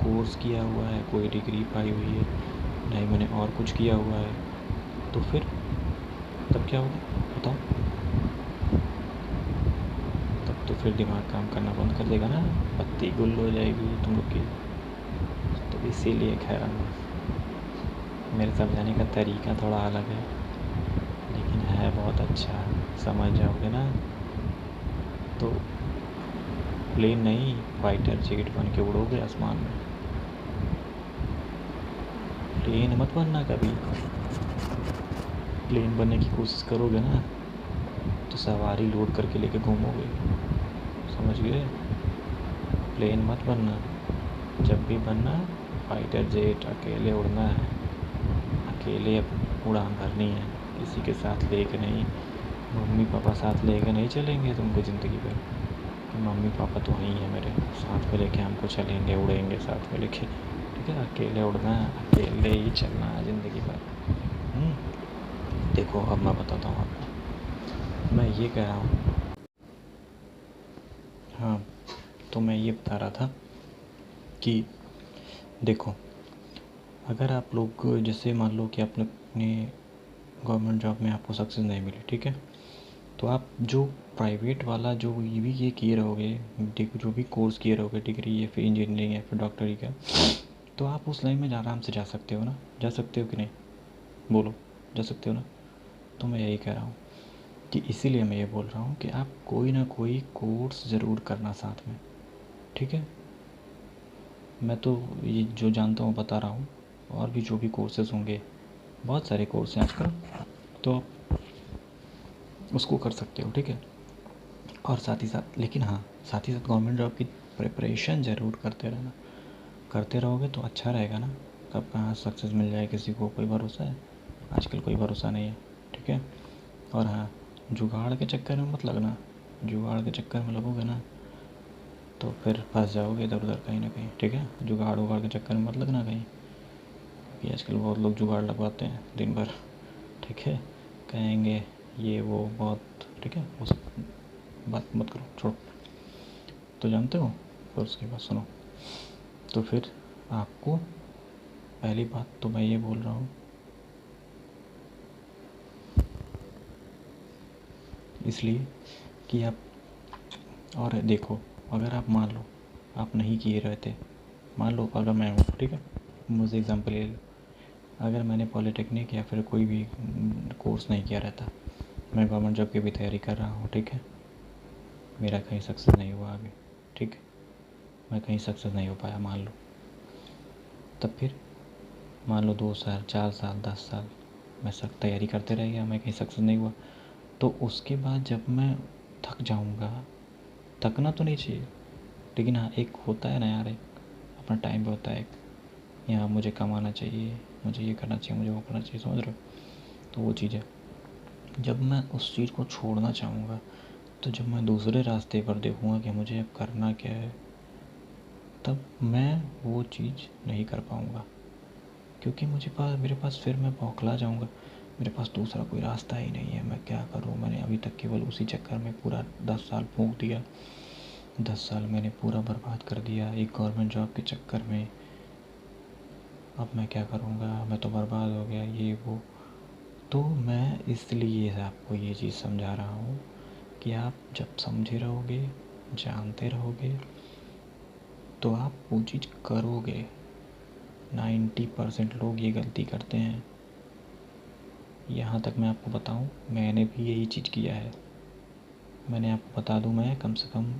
कोर्स किया हुआ है, कोई डिग्री पाई हुई है, ना ही मैंने और कुछ किया हुआ है। तो फिर तब क्या होगा बताओ? तब तो फिर दिमाग काम करना बंद कर देगा ना, पत्ती गुल हो जाएगी तुम लोग की। तो इसीलिए खैर मेरे समझाने का तरीका थोड़ा अलग है, लेकिन है बहुत अच्छा, समझ जाओगे ना। तो प्लेन नहीं, फाइटर जेट बन के उड़ोगे आसमान में। प्लेन मत बनना कभी, प्लेन बनने की कोशिश करोगे ना तो सवारी लोड करके लेके घूमोगे, समझ गए? प्लेन मत बनना, जब भी बनना फाइटर जेट, अकेले उड़ना है, अकेले उड़ान भरनी है, किसी के साथ लेके नहीं। मम्मी पापा साथ लेके नहीं चलेंगे तुमको ज़िंदगी भर, मम्मी पापा तो वहीं हैं मेरे, साथ में लेके हमको चलेंगे, उड़ेंगे साथ में लेके, ठीक है। अकेले उड़ना है, अकेले ही चलना है ज़िंदगी भर। देखो अब मैं बताता हूँ आपको, मैं ये कह रहा हूँ, हाँ, तो मैं ये बता रहा था कि देखो, अगर आप लोग जैसे मान लो कि आपने अपने गवर्नमेंट जॉब में आपको सक्सेस नहीं मिली, ठीक है, तो आप जो प्राइवेट वाला जो ये किए रहोगे, जो भी कोर्स किए रहोगे, डिग्री या फिर इंजीनियरिंग या फिर डॉक्टरी का, तो आप उस लाइन में आराम से जा सकते हो ना, जा सकते हो कि नहीं, बोलो, जा सकते हो ना। तो मैं यही कह रहा हूँ कि इसीलिए मैं ये बोल रहा हूँ कि आप कोई ना कोई कोर्स ज़रूर करना साथ में, ठीक है। मैं तो ये जो जानता हूँ बता रहा हूँ, और भी जो भी कोर्सेज़ होंगे, बहुत सारे कोर्स हैं आजकल, तो आप उसको कर सकते हो, ठीक है। और साथ ही साथ, लेकिन हाँ, साथ ही साथ गवर्नमेंट जॉब की प्रिपरेशन ज़रूर करते रहना, करते रहोगे तो अच्छा रहेगा ना। कब कहाँ सक्सेस मिल जाए किसी को कोई भरोसा है? आजकल कोई भरोसा नहीं है, ठीक है। और हाँ, जुगाड़ के चक्कर में मत लगना, जुगाड़ के चक्कर में लगोगे ना तो फिर फंस जाओगे इधर उधर कहीं ना कहीं, ठीक है। जुगाड़ उगाड़ के चक्कर में मत लगना कहीं, क्योंकि आजकल बहुत लोग जुगाड़ लगवाते हैं दिन भर, ठीक है, कहेंगे ये वो बहुत, ठीक है, वो सब बात मत करो, छोड़ो। तो जानते हो, फिर उसके बाद सुनो, तो फिर आपको पहली बात तो मैं ये बोल रहा हूँ, इसलिए कि आप, और देखो, अगर आप मान लो आप नहीं किए रहते, मान लो अगर मैं हूँ, ठीक है, मुझे एग्ज़ाम्पल ले लो, अगर मैंने पॉलिटेक्निक या फिर कोई भी कोर्स नहीं किया रहता, मैं गवर्नमेंट जॉब की भी तैयारी कर रहा हूँ, ठीक है, मेरा कहीं सक्सेस नहीं हुआ आगे, ठीक है, मैं कहीं सक्सेस नहीं हो पाया मान लो, तब फिर मान लो 2 साल 4 साल 10 साल मैं सब तैयारी करते रह गया, मैं कहीं सक्सेस नहीं हुआ, तो उसके बाद जब मैं थक जाऊँगा, थकना तो नहीं चाहिए, लेकिन हाँ, एक होता है ना यार, एक अपना टाइम पे होता है, एक यहाँ मुझे कमाना चाहिए, मुझे ये करना चाहिए, मुझे वो करना चाहिए, समझ रहे हो? तो वो चीज़ है। जब मैं उस चीज़ को छोड़ना चाहूँगा, तो जब मैं दूसरे रास्ते पर देखूँगा कि मुझे अब करना क्या है, तब मैं वो चीज़ नहीं कर पाऊँगा, क्योंकि मेरे पास फिर मैं बौखला जाऊँगा। मेरे पास दूसरा कोई रास्ता ही नहीं है, मैं क्या करूँ? मैंने अभी तक केवल उसी चक्कर में पूरा 10 साल फूँक दिया। 10 साल मैंने पूरा बर्बाद कर दिया एक गवर्नमेंट जॉब के चक्कर में। अब मैं क्या करूँगा? मैं तो बर्बाद हो गया, ये वो। तो मैं इसलिए आपको ये चीज़ समझा रहा हूँ कि आप जब समझे रहोगे, जानते रहोगे, तो आप वो चीज़ करोगे। 90% लोग ये गलती करते हैं। यहाँ तक मैं आपको बताऊँ, मैंने भी यही चीज़ किया है। मैंने आपको बता दूँ, मैं कम से कम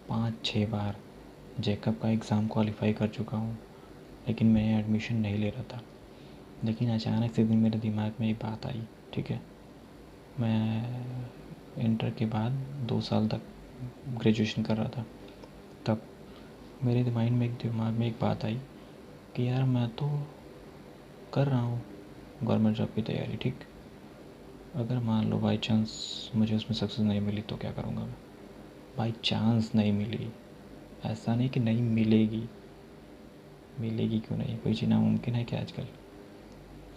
5-6 बार जैकब का एग्ज़ाम क्वालिफ़ाई कर चुका हूँ, लेकिन मैं एडमिशन नहीं ले रहा था। लेकिन अचानक से एक दिन मेरे दिमाग में एक बात आई, ठीक है? मैं इंटर के बाद 2 साल तक ग्रेजुएशन कर रहा था। तब मेरे दिमाग में एक बात आई कि यार मैं तो कर रहा हूँ गवर्नमेंट जॉब की तैयारी, ठीक? अगर मान लो बाई चांस मुझे उसमें सक्सेस नहीं मिली तो क्या करूँगा मैं? बाई चांस नहीं मिली, ऐसा नहीं कि नहीं मिलेगी। मिलेगी क्यों नहीं? कोई चीज़ नामुमकिन है क्या आजकल?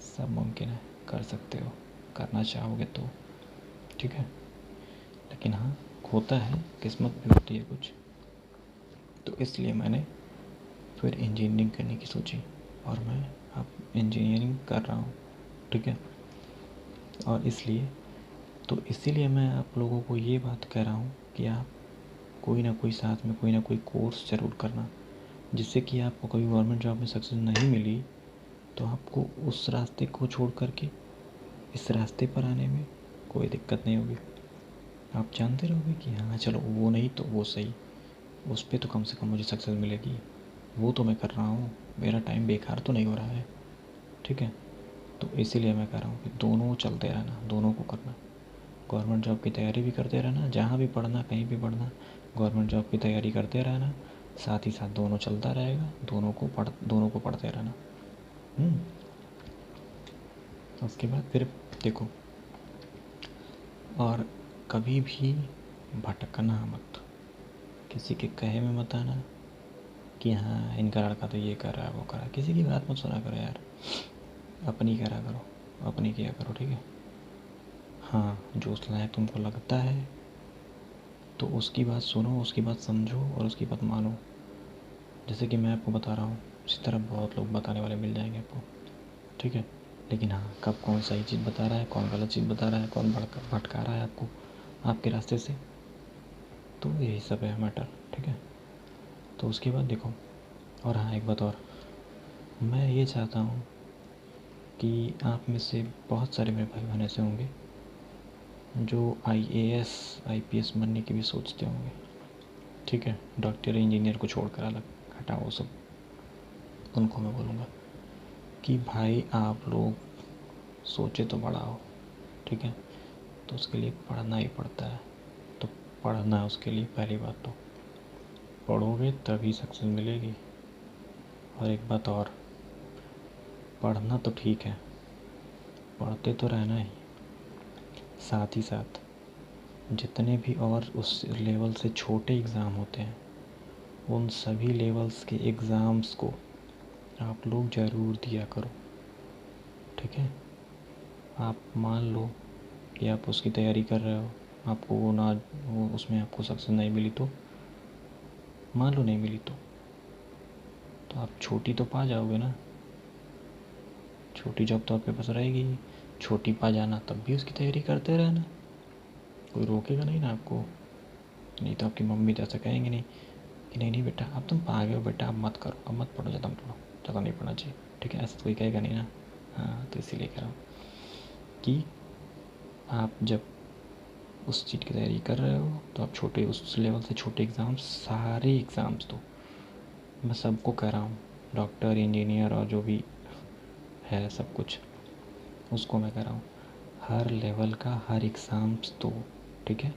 सब मुमकिन है, कर सकते हो, करना चाहोगे तो, ठीक है? लेकिन हाँ, होता है, किस्मत भी होती है कुछ। तो इसलिए मैंने फिर इंजीनियरिंग करने की सोची, और मैं अब इंजीनियरिंग कर रहा हूँ, ठीक है? और इसीलिए मैं आप लोगों को ये बात कह रहा हूँ कि आप कोई ना कोई साथ में कोई ना कोई कोर्स ज़रूर करना, जिससे कि आपको कभी गवर्नमेंट जॉब में सक्सेस नहीं मिली तो आपको उस रास्ते को छोड़ कर के इस रास्ते पर आने में कोई दिक्कत नहीं होगी। आप जानते रहोगे कि हाँ चलो, वो नहीं तो वो सही, उस पे तो कम से कम मुझे सक्सेस मिलेगी, वो तो मैं कर रहा हूँ, मेरा टाइम बेकार तो नहीं हो रहा है, ठीक है? तो इसीलिए मैं कह रहा हूँ कि दोनों चलते रहना, दोनों को करना। गवर्नमेंट जॉब की तैयारी भी करते रहना, जहाँ भी पढ़ना, कहीं भी पढ़ना, गवर्नमेंट जॉब की तैयारी करते रहना, साथ ही साथ दोनों चलता रहेगा, दोनों को पढ़ते रहना। उसके बाद फिर देखो, और कभी भी भटकना मत, किसी के कहे में मत आना कि हाँ इनका लड़का तो ये कर रहा है, वो कर रहा है। किसी की बात मत सुना करो यार, अपनी करा करो, अपनी किया करो, ठीक है? हाँ, जो उस लायक तुमको लगता है तो उसकी बात सुनो, उसकी बात समझो और उसकी बात मानो। जैसे कि मैं आपको बता रहा हूँ, इसी तरह बहुत लोग बताने वाले मिल जाएंगे आपको, ठीक है? लेकिन हाँ, कब कौन सही चीज़ बता रहा है, कौन गलत चीज़ बता रहा है, कौन भटका रहा है आपको आपके रास्ते से, तो यही सब है मैटर, ठीक है? तो उसके बाद देखो, और हाँ एक बात और, मैं ये चाहता हूँ कि आप में से बहुत सारे मेरे भाई बहन ऐसे होंगे जो IAS IPS बनने की भी सोचते होंगे, ठीक है? डॉक्टर इंजीनियर को छोड़कर अलग हटाओ सब। उनको मैं बोलूँगा कि भाई आप लोग सोचे तो बड़ा हो, ठीक है? तो उसके लिए पढ़ना ही पड़ता है, तो पढ़ना है उसके लिए। पहली बात तो पढ़ोगे तभी सक्सेस मिलेगी। और एक बात और, पढ़ना तो ठीक है, पढ़ते तो रहना ही, साथ ही साथ जितने भी और उस लेवल से छोटे एग्ज़ाम होते हैं, उन सभी लेवल्स के एग्ज़ाम्स को आप लोग ज़रूर दिया करो, ठीक है? आप मान लो कि आप उसकी तैयारी कर रहे हो, आपको वो उसमें आपको सक्सेस नहीं मिली, तो मान लो नहीं मिली तो आप छोटी तो पा जाओगे ना, छोटी जॉब तो आपके पास रहेगी। छोटी पा जाना, तब भी उसकी तैयारी करते रहना, कोई रोकेगा नहीं ना आपको। नहीं तो आपकी मम्मी तो ऐसा कहेंगे नहीं कि नहीं नहीं बेटा, अब तुम पा गए हो बेटा, अब मत करो, अब मत पढ़ो, ज़्यादा मत पढ़ो, ज़्यादा नहीं पढ़ना चाहिए, ठीक है? ऐसा तो कोई कहेगा नहीं ना। हाँ, तो इसीलिए कह रहा हूँ कि आप जब उस चीज़ की तैयारी कर रहे हो तो आप छोटे, उस लेवल से छोटे एग्ज़ाम्स, सारे एग्ज़ाम्स दो। मैं सबको कह रहा हूँ, डॉक्टर, इंजीनियर और जो भी है सब कुछ, उसको मैं कह रहा हूँ, हर लेवल का हर एग्ज़ाम्स दो, ठीक है?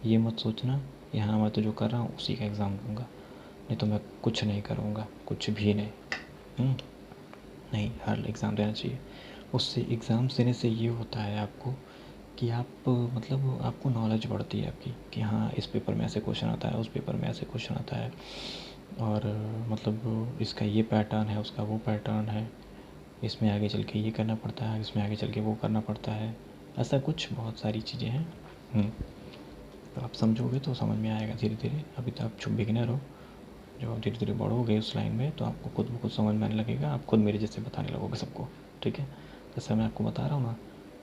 ये मत सोचना कि हाँ मैं तो जो कर रहा हूँ उसी का एग्ज़ाम दूँगा, नहीं तो मैं कुछ नहीं करूँगा, कुछ भी नहीं। नहीं, हर एग्ज़ाम देना चाहिए। उससे एग्ज़ाम्स देने से ये होता है आपको कि आप मतलब आपको नॉलेज बढ़ती है आपकी कि हाँ इस पेपर में ऐसे क्वेश्चन आता है, उस पेपर में ऐसे क्वेश्चन आता है, और मतलब इसका ये पैटर्न है, उसका वो पैटर्न है, इसमें आगे चल के ये करना पड़ता है, इसमें आगे चल के वो करना पड़ता है, ऐसा कुछ बहुत सारी चीज़ें हैं। तो आप समझोगे तो समझ में आएगा धीरे धीरे। अभी तो आप बिगिनर हो, जब आप धीरे धीरे बढ़ोगे उस लाइन में तो आपको खुद ब खुद समझ में आने लगेगा, आप खुद मेरे जैसे बताने लगोगे सबको, ठीक है। जैसे मैं आपको बता रहा हूँ ना,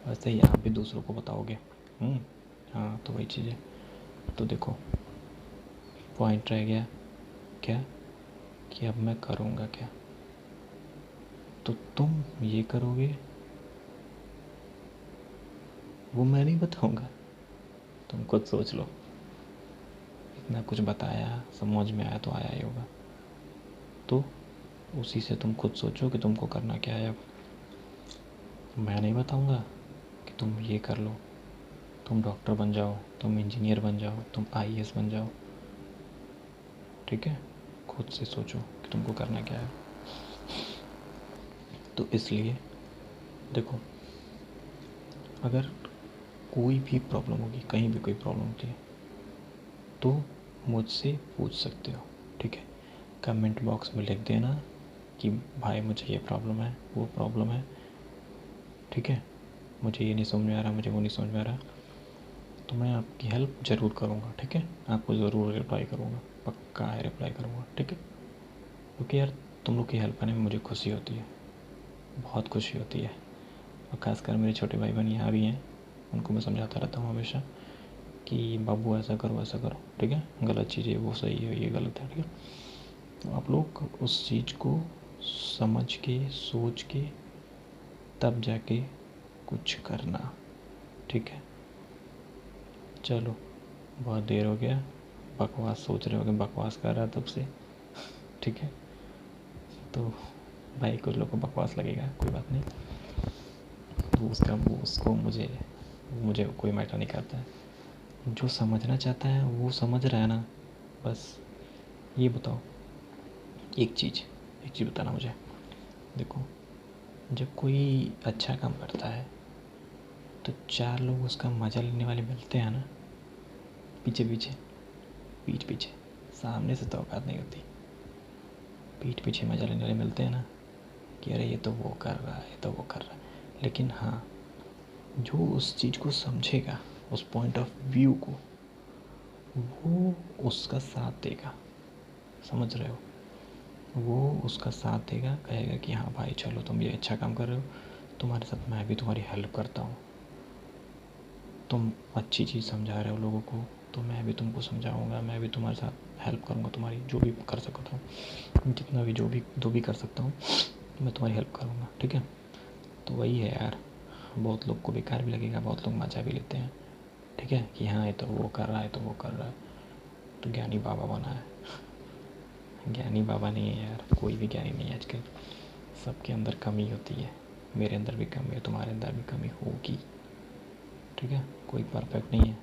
वैसे ही आप भी दूसरों को बताओगे। हाँ, तो वही चीज़ है। तो देखो, पॉइंट रह गया क्या, कि अब मैं करूँगा क्या। तो तुम ये करोगे वो मैं नहीं बताऊँगा, तुम खुद सोच लो। इतना कुछ बताया, समझ में आया तो आया ही होगा, तो उसी से तुम खुद सोचो कि तुमको करना क्या है। अब मैं नहीं बताऊँगा कि तुम ये कर लो, तुम डॉक्टर बन जाओ, तुम इंजीनियर बन जाओ, तुम आईएएस बन जाओ, ठीक है। खुद से सोचो कि तुमको करना क्या है। तो इसलिए देखो, अगर कोई भी प्रॉब्लम होगी, कहीं भी कोई प्रॉब्लम होती है तो मुझसे पूछ सकते हो, ठीक है। कमेंट बॉक्स में लिख देना कि भाई मुझे ये प्रॉब्लम है, वो प्रॉब्लम है, ठीक है, मुझे ये नहीं समझ में आ रहा, मुझे वो नहीं समझ में आ रहा, तो मैं आपकी हेल्प ज़रूर करूँगा, ठीक है। आपको ज़रूर रिप्लाई करूँगा, पक्का है रिप्लाई करूँगा, ठीक है। क्योंकि यार तुम लोग की हेल्प करने में मुझे खुशी होती है, बहुत खुशी होती है। और ख़ासकर मेरे छोटे भाई बहन यहाँ भी हैं, उनको मैं समझाता रहता हूँ हमेशा कि बाबू ऐसा करो, ऐसा करो, ठीक है, गलत चीज़ है वो सही है, ये गलत है, ठीक है। तो आप लोग उस चीज़ को समझ के सोच के तब जाके कुछ करना, ठीक है। चलो, बहुत देर हो गया, बकवास सोच रहे हो कि बकवास कर रहा है तब से, ठीक है। तो भाई कुछ लोग को बकवास लगेगा, कोई बात नहीं, वो उसका वो उसको मुझे कोई मैटर नहीं करता है। जो समझना चाहता है वो समझ रहा है ना, बस। ये बताओ, एक चीज़ बताना मुझे। देखो, जब कोई अच्छा काम करता है तो 4 लोग उसका मज़ा लेने वाले मिलते हैं ना, पीछे पीछे, पीठ पीछे, सामने से तो औकात नहीं होती, पीठ पीछे मज़ा लेने वाले मिलते हैं ना, कि अरे ये तो वो कर रहा है, ये तो वो कर रहा है। लेकिन हाँ, जो उस चीज़ को समझेगा, उस पॉइंट ऑफ व्यू को, वो उसका साथ देगा, समझ रहे हो। वो उसका साथ देगा, कहेगा कि हाँ भाई चलो तुम ये अच्छा काम कर रहे हो, तुम्हारे साथ मैं भी तुम्हारी हेल्प करता हूँ, तुम अच्छी चीज़ समझा रहे हो लोगों को तो मैं भी तुमको समझाऊँगा, मैं भी तुम्हारे साथ हेल्प करूँगा, तुम्हारी जो भी कर सकता हूँ, जितना भी जो भी कर सकता हूँ मैं तुम्हारी हेल्प करूँगा, ठीक है। तो वही है यार, बहुत लोग को बेकार भी लगेगा, बहुत लोग मज़ा भी लेते हैं, ठीक है, कि हाँ ये तो वो कर रहा है, तो वो कर रहा है, तो ज्ञानी बाबा बना है। ज्ञानी बाबा नहीं है यार, कोई भी ज्ञानी नहीं है आजकल, सबके अंदर कमी होती है, मेरे अंदर भी कमी है, तुम्हारे अंदर भी कमी होगी, ठीक है। कोई परफेक्ट नहीं है,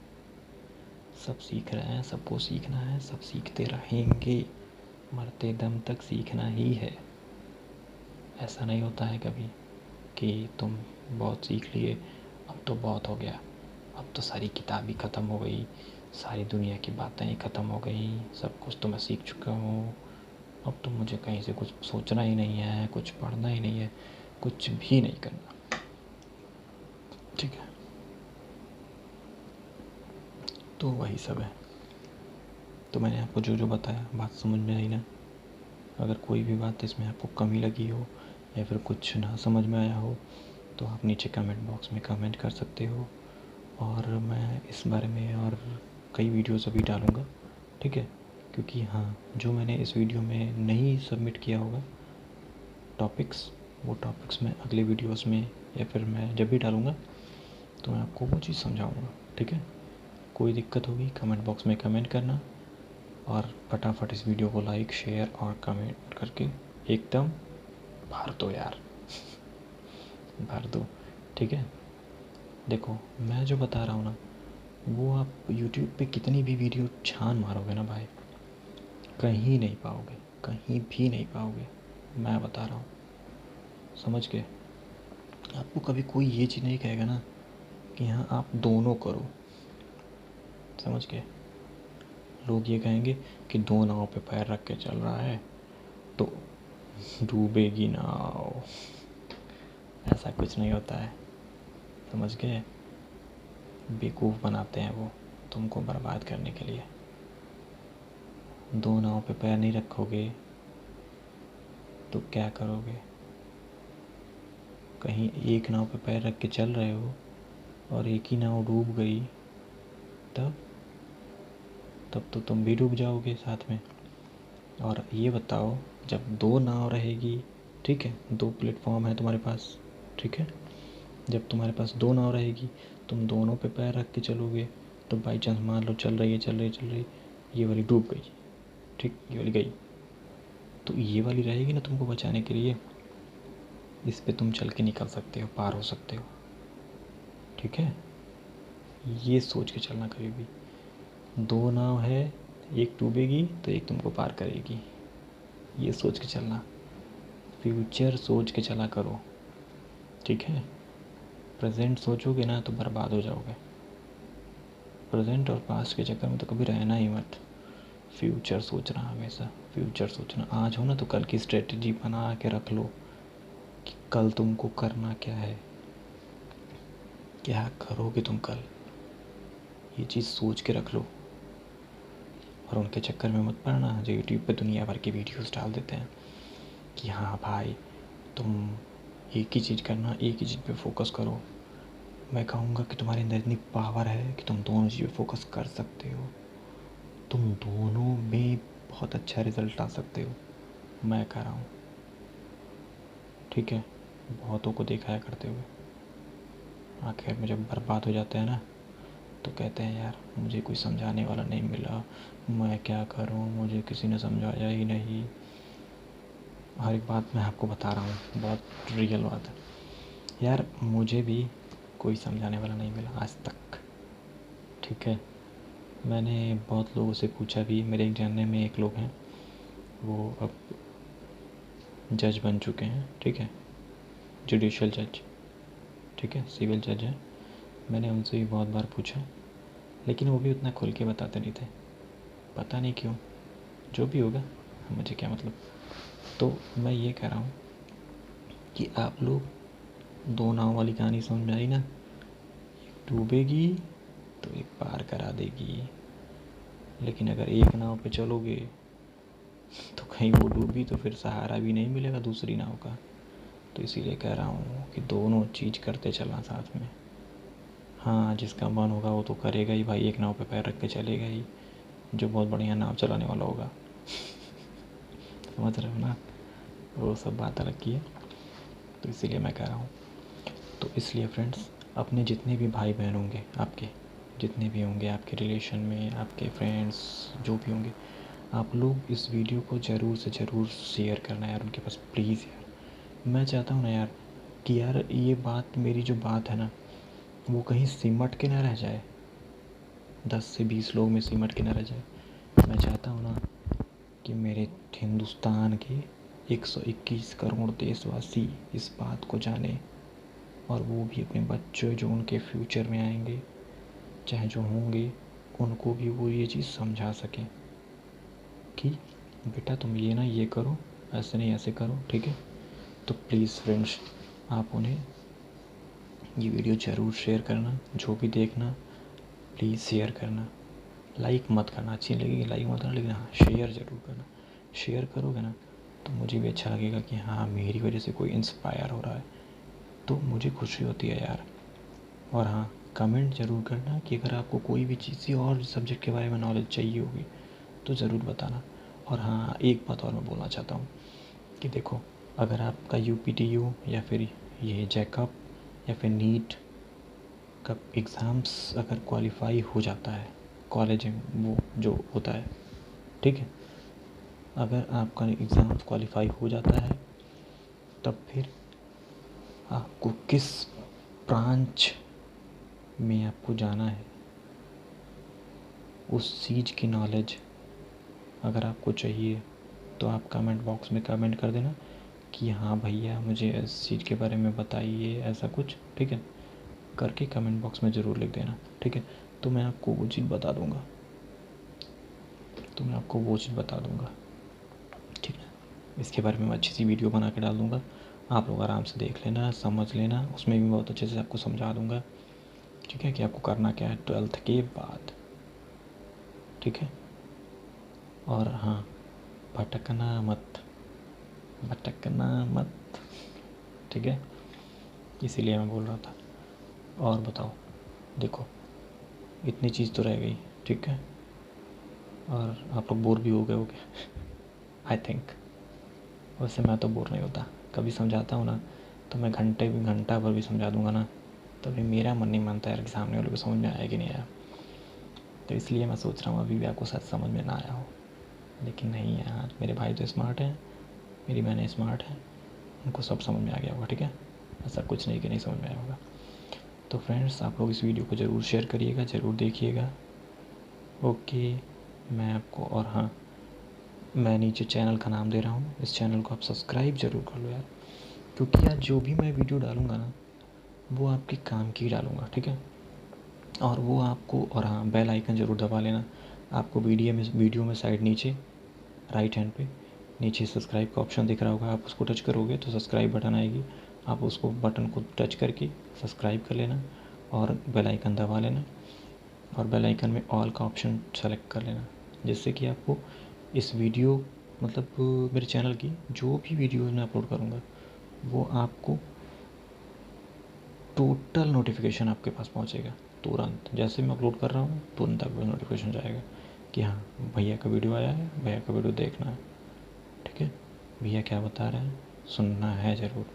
सब सीख रहे हैं, सबको सीखना है, सब सीखते रहेंगे, मरते दम तक सीखना ही है। ऐसा नहीं होता है कभी कि तुम बहुत सीख लिए, अब तो बहुत हो गया, अब तो सारी किताब ही ख़त्म हो गई, सारी दुनिया की बातें ही ख़त्म हो गई, सब कुछ तो मैं सीख चुका हूँ, अब तो मुझे कहीं से कुछ सोचना ही नहीं है, कुछ पढ़ना ही नहीं है, कुछ भी नहीं करना, ठीक है। तो वही सब है। तो मैंने आपको जो जो बताया, बात समझ में आई ना। अगर कोई भी बात इसमें आपको कमी लगी हो या फिर कुछ ना समझ में आया हो तो आप नीचे कमेंट बॉक्स में कमेंट कर सकते हो, और मैं इस बारे में और कई वीडियोस अभी डालूँगा, ठीक है। क्योंकि हाँ, जो मैंने इस वीडियो में नहीं सबमिट किया होगा टॉपिक्स, वो टॉपिक्स मैं अगले वीडियोस में या फिर मैं जब भी डालूँगा तो मैं आपको वो चीज़ समझाऊँगा, ठीक है। कोई दिक्कत होगी कमेंट बॉक्स में कमेंट करना, और फटाफट इस वीडियो को लाइक शेयर और कमेंट करके एकदम भर दो यार, भर दो, ठीक है। देखो, मैं जो बता रहा हूँ ना वो आप यूट्यूब पे कितनी भी वीडियो छान मारोगे ना भाई, कहीं नहीं पाओगे, कहीं भी नहीं पाओगे। मैं बता रहा हूँ, समझ के। आपको कभी कोई ये चीज़ नहीं कहेगा ना कि हाँ आप दोनों करो, समझ के। लोग ये कहेंगे कि दो नाव पे पैर रख के चल रहा है तो डूबेगी नाव। ऐसा कुछ नहीं होता है, समझ गए। बेवकूफ़ बनाते हैं वो तुमको बर्बाद करने के लिए। दो नाव पे पैर नहीं रखोगे तो क्या करोगे? कहीं एक नाव पे पैर रख के चल रहे हो और एक ही नाव डूब गई, तब तो तुम भी डूब जाओगे साथ में। और ये बताओ, जब दो नाव रहेगी, ठीक है, दो प्लेटफॉर्म है तुम्हारे पास, ठीक है, जब तुम्हारे पास दो नाव रहेगी, तुम दोनों पे पैर रख के चलोगे, तो बाई चांस मान लो चल रही, ये वाली डूब गई, ठीक, ये वाली गई, तो ये वाली रहेगी ना तुमको बचाने के लिए। इस पे तुम चल के निकल सकते हो, पार हो सकते हो, ठीक है। ये सोच के चलना कभी भी। दो नाव है, एक डूबेगी तो एक तुमको पार करेगी, ये सोच के चलना। फ्यूचर सोच के चला करो, ठीक है। प्रेजेंट सोचोगे ना तो बर्बाद हो जाओगे। प्रेजेंट और पास्ट के चक्कर में तो कभी रहना ही मत। फ्यूचर सोचना, हमेशा फ्यूचर सोचना। आज हो ना तो कल की स्ट्रेटजी बना के रख लो कि कल तुमको करना क्या है, क्या करोगे तुम कल, ये चीज़ सोच के रख लो। और उनके चक्कर में मत पड़ना जो यूट्यूब पे दुनिया भर की वीडियोस डाल देते हैं कि हाँ भाई तुम एक ही चीज़ करना, एक ही चीज़ पे फोकस करो। मैं कहूँगा कि तुम्हारे अंदर इतनी पावर है कि तुम दोनों चीज़ पे फोकस कर सकते हो, तुम दोनों में बहुत अच्छा रिज़ल्ट आ सकते हो, मैं कह रहा हूँ, ठीक है। बहुतों को देखा है करते हुए, आखिर में जब बर्बाद हो जाते हैं ना तो कहते हैं यार मुझे कोई समझाने वाला नहीं मिला, मैं क्या करूँ, मुझे किसी ने समझाया ही नहीं। हर एक बात मैं आपको बता रहा हूँ, बहुत रियल बात है यार। मुझे भी कोई समझाने वाला नहीं मिला आज तक, ठीक है। मैंने बहुत लोगों से पूछा भी, मेरे एक जानने में एक लोग हैं, वो अब जज बन चुके हैं, ठीक है, जुडिशल जज, ठीक है, सिविल जज है। मैंने उनसे भी बहुत बार पूछा, लेकिन वो भी उतना खुल के बताते नहीं थे, पता नहीं क्यों। जो भी होगा मुझे क्या मतलब। तो मैं ये कह रहा हूँ कि आप लोग दो नाव वाली कहानी समझ में आई ना, एक डूबेगी तो एक पार करा देगी, लेकिन अगर एक नाव पे चलोगे तो कहीं वो डूबी तो फिर सहारा भी नहीं मिलेगा दूसरी नाव का। तो इसीलिए कह रहा हूँ कि दोनों चीज़ करते चलना साथ में। हाँ, जिसका मन होगा वो तो करेगा ही भाई, एक नाव पे पैर रख के चलेगा ही, जो बहुत बढ़िया नाव चलाने वाला होगा। समझ रहे हो ना, वो सब बात अलग की है। तो इसीलिए मैं कह रहा हूँ। तो इसलिए फ्रेंड्स, अपने जितने भी भाई बहन होंगे, आपके जितने भी होंगे आपके रिलेशन में, आपके फ्रेंड्स जो भी होंगे, आप लोग इस वीडियो को ज़रूर से ज़रूर शेयर करना यार उनके पास, प्लीज़ यार। मैं चाहता हूँ ना यार कि यार ये बात, मेरी जो बात है ना, वो कहीं सिमट के ना रह जाए, 10 से 20 लोग में सिमट के ना रह जाए। मैं चाहता हूँ ना कि मेरे हिंदुस्तान के 121 करोड़ देशवासी इस बात को जाने, और वो भी अपने बच्चों जो उनके फ्यूचर में आएंगे, चाहे जो होंगे, उनको भी वो ये चीज़ समझा सकें कि बेटा तुम ये ना ये करो, ऐसे नहीं ऐसे करो, ठीक है। तो प्लीज़ फ्रेंड्स, आप उन्हें ये वीडियो ज़रूर शेयर करना, जो भी देखना प्लीज़ शेयर करना। लाइक मत करना, अच्छी लगेगी लाइक मत करना, लेकिन हाँ शेयर ज़रूर करना। शेयर करोगे ना तो मुझे भी अच्छा लगेगा कि हाँ मेरी वजह से कोई इंस्पायर हो रहा है, तो मुझे खुशी होती है यार। और हाँ, कमेंट ज़रूर करना कि अगर आपको कोई भी चीज़ और सब्जेक्ट के बारे में नॉलेज चाहिए होगी तो ज़रूर बताना। और हाँ, एक बात और मैं बोलना चाहता हूँ कि देखो, अगर आपका UPTU या फिर ये जैकअप या फिर नीट का एग्ज़ाम्स अगर क्वालिफाई हो जाता है, कॉलेज में वो जो होता है, ठीक है, अगर आपका एग्ज़ाम्स क्वालिफाई हो जाता है, तब फिर आपको किस ब्रांच में आपको जाना है उस चीज़ की नॉलेज अगर आपको चाहिए तो आप कमेंट बॉक्स में कमेंट कर देना कि हाँ भैया मुझे इस चीज़ के बारे में बताइए, ऐसा कुछ, ठीक है, करके कमेंट बॉक्स में ज़रूर लिख देना, ठीक है। तो मैं आपको वो चीज़ बता दूँगा, ठीक है। इसके बारे में मैं अच्छी सी वीडियो बना के डाल दूँगा, आप लोग आराम से देख लेना, समझ लेना, उसमें भी बहुत अच्छे से आपको समझा दूँगा, ठीक है, कि आपको करना क्या है 12th के बाद, ठीक है। और हाँ, भटकना मत, ठीक है, इसीलिए मैं बोल रहा था। और बताओ, देखो इतनी चीज़ तो रह गई, ठीक है, और आप लोग बोर भी हो गए होगे आई थिंक। वैसे मैं तो बोर नहीं होता, कभी समझाता हूँ ना तो मैं घंटा भर भी समझा दूँगा ना, तभी मेरा मन नहीं मानता यार कि सामने वाले को समझ में आया कि नहीं आया। तो इसलिए मैं सोच रहा हूँ अभी भी आपको शायद समझ में ना आया हो, लेकिन नहीं यार, मेरे भाई तो स्मार्ट हैं, मेरी बहनें स्मार्ट हैं, उनको सब समझ में आ गया होगा, ठीक है, ऐसा कुछ नहीं कि नहीं समझ में आया होगा। तो फ्रेंड्स, आप लोग इस वीडियो को ज़रूर शेयर करिएगा, ज़रूर देखिएगा, ओके। मैं आपको, और हाँ, मैं नीचे चैनल का नाम दे रहा हूँ, इस चैनल को आप सब्सक्राइब ज़रूर कर लो यार, क्योंकि यार जो भी मैं वीडियो डालूँगा ना वो आपके काम की डालूँगा, ठीक है। और वो आपको, और हाँ, बेल आइकन ज़रूर दबा लेना। आपको वीडियो में साइड नीचे राइट हैंड पे नीचे सब्सक्राइब का ऑप्शन दिख रहा होगा, आप उसको टच करोगे तो सब्सक्राइब बटन आएगी, आप उसको बटन को टच करके सब्सक्राइब कर लेना और बेल आइकन दबा लेना, और बेल आइकन में ऑल का ऑप्शन सेलेक्ट कर लेना, जिससे कि आपको इस वीडियो, मतलब मेरे चैनल की जो भी वीडियो मैं अपलोड करूँगा वो आपको टोटल नोटिफिकेशन आपके पास पहुँचेगा तुरंत। जैसे मैं अपलोड कर रहा हूँ तुरंत आपको नोटिफिकेशन जाएगा कि हाँ भैया का वीडियो आया है, भैया का वीडियो देखना है, ठीक है, भैया क्या बता रहे हैं सुनना है ज़रूर,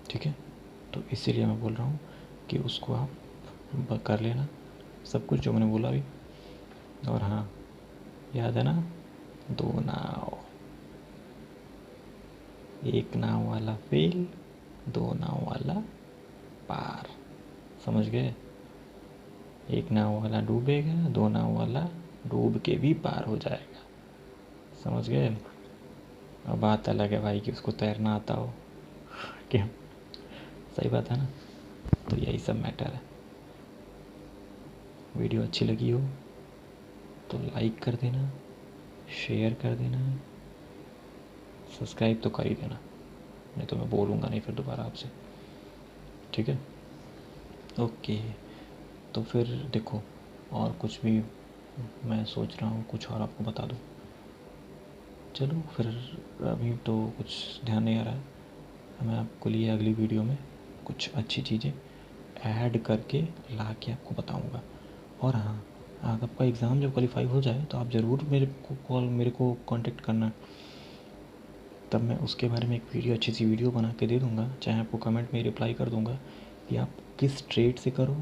ठीक है। तो इसीलिए मैं बोल रहा हूँ कि उसको आप कर लेना सब कुछ जो मैंने बोला अभी। और हाँ, याद है ना, 2 नाव, एक नाव वाला फेल, 2 नाव वाला पार, समझ गए। एक नाव वाला डूबेगा, 2 नाव वाला डूब के भी पार हो जाएगा, समझ गए। अब बात अलग है भाई कि उसको तैरना आता हो क्या, सही बात है ना। तो यही सब मैटर है। वीडियो अच्छी लगी हो तो लाइक कर देना, शेयर कर देना, सब्सक्राइब तो कर ही देना, नहीं तो मैं बोलूँगा नहीं फिर दोबारा आपसे, ठीक है, ओके। तो फिर देखो, और कुछ भी मैं सोच रहा हूँ कुछ और आपको बता दूँ, चलो फिर अभी तो कुछ ध्यान नहीं आ रहा है। मैं आपको लिए अगली वीडियो में कुछ अच्छी चीज़ें ऐड करके ला के आपको बताऊँगा। और हाँ, आपका एग्ज़ाम जब क्वालिफाई हो जाए तो आप ज़रूर मेरे को कांटेक्ट करना, तब मैं उसके बारे में एक अच्छी सी वीडियो बना के दे दूँगा, चाहे आपको कमेंट में रिप्लाई कर दूँगा कि आप किस ट्रेड से करो,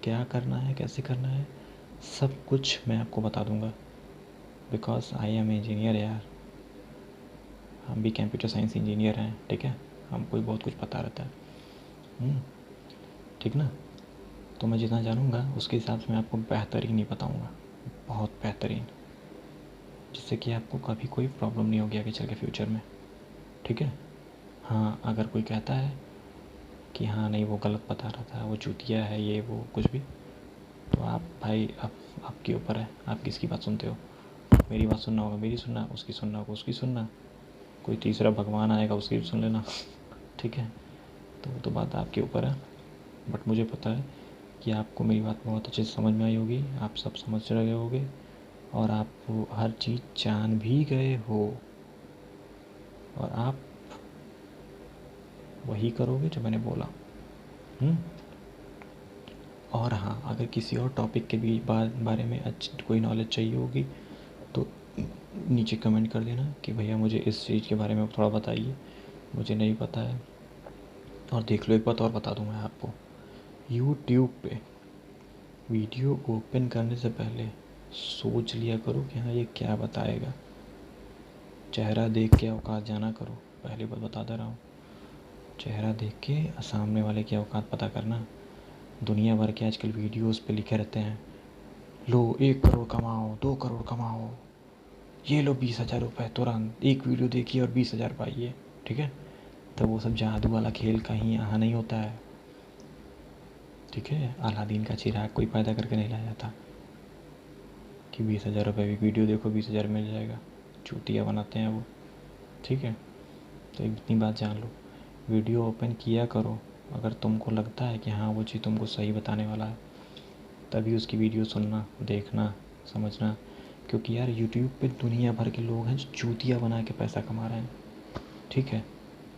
क्या करना है, कैसे करना है, सब कुछ मैं आपको बता दूँगा। बिकॉज़ आई एम इंजीनियर यार, हम भी कंप्यूटर साइंस इंजीनियर हैं, ठीक है, हमको भी बहुत कुछ पता रहता है, ठीक ना। तो मैं जितना जानूँगा उसके हिसाब से मैं आपको बेहतरीन ही बताऊँगा, बहुत बेहतरीन, जिससे कि आपको कभी कोई प्रॉब्लम नहीं होगी आगे चल के फ्यूचर में, ठीक है। हाँ, अगर कोई कहता है कि हाँ नहीं वो गलत बता रहा था, वो चूतिया है, ये वो कुछ भी, तो आप भाई आपके ऊपर है, आप किसकी बात सुनते हो। मेरी बात सुनना होगा मेरी सुनना, उसकी सुनना होगा उसकी सुनना, कोई तीसरा भगवान आएगा उसकी भी सुन लेना ठीक है। तो वो तो बात आपके ऊपर है, बट मुझे पता है कि आपको मेरी बात बहुत अच्छे से समझ में आई होगी, आप सब समझ रहे होगे और आप हर चीज़ जान भी गए हो, और आप वही करोगे जो मैंने बोला। और हाँ, अगर किसी और टॉपिक के भी बारे में अच्छी कोई नॉलेज चाहिए होगी तो नीचे कमेंट कर देना कि भैया मुझे इस चीज़ के बारे में थोड़ा बताइए, मुझे नहीं पता है। और देख लो, एक बात और बता दूँ मैं आपको, यूट्यूब पे वीडियो ओपन करने से पहले सोच लिया करो कि हाँ ये क्या बताएगा, चेहरा देख के औकात जाना करो, पहली बात बता दे रहा हूँ। चेहरा देख के सामने वाले की औकात पता करना। दुनिया भर के आजकल वीडियोस पे लिखे रहते हैं लो 1 करोड़ कमाओ, 2 करोड़ कमाओ, ये लो 20,000 रुपये तुरंत, एक वीडियो देखिए और 20,000 पाइए, ठीक है। तो वो सब जादू वाला खेल कहीं यहाँ नहीं होता है, ठीक है। अलादीन का चिराग कोई पैदा करके नहीं लाया था कि 20,000 रुपये की वीडियो देखो 20,000 मिल जाएगा। चूतिया बनाते हैं वो, ठीक है। तो इतनी बात जान लो, वीडियो ओपन किया करो अगर तुमको लगता है कि हाँ वो चीज़ तुमको सही बताने वाला है, तभी उसकी वीडियो सुनना, देखना, समझना। क्योंकि यार यूट्यूब पे दुनिया भर के लोग हैं जो चूतिया बना के पैसा कमा रहे हैं, ठीक है।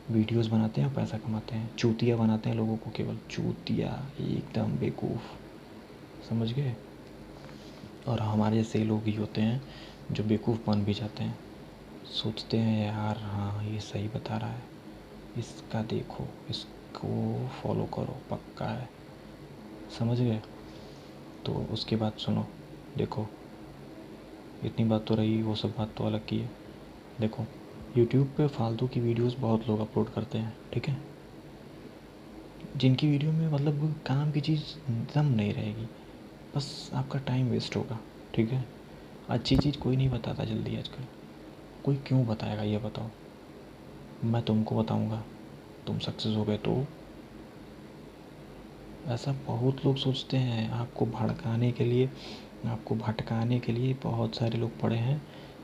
वीडियोस बनाते हैं और पैसा कमाते हैं, चूतिया बनाते हैं लोगों को, केवल चूतिया, एकदम बेवकूफ़, समझ गए। और हमारे जैसे लोग ही होते हैं जो बेवकूफ़ बन भी जाते हैं, सोचते हैं यार हाँ ये सही बता रहा है, इसका देखो, इसको फॉलो करो, पक्का है, समझ गए। तो उसके बाद सुनो, देखो इतनी बात तो रही, वो सब बात तो अलग की है। देखो यूट्यूब पे फालतू की वीडियोस बहुत लोग अपलोड करते हैं, ठीक है, जिनकी वीडियो में मतलब काम की चीज़ दम नहीं रहेगी, बस आपका टाइम वेस्ट होगा, ठीक है। अच्छी चीज़ कोई नहीं बताता जल्दी आजकल, कोई क्यों बताएगा ये बताओ। मैं तुमको बताऊंगा, तुम सक्सेस हो गए तो, ऐसा बहुत लोग सोचते हैं। आपको भड़काने के लिए, आपको भटकाने के लिए बहुत सारे लोग पड़े हैं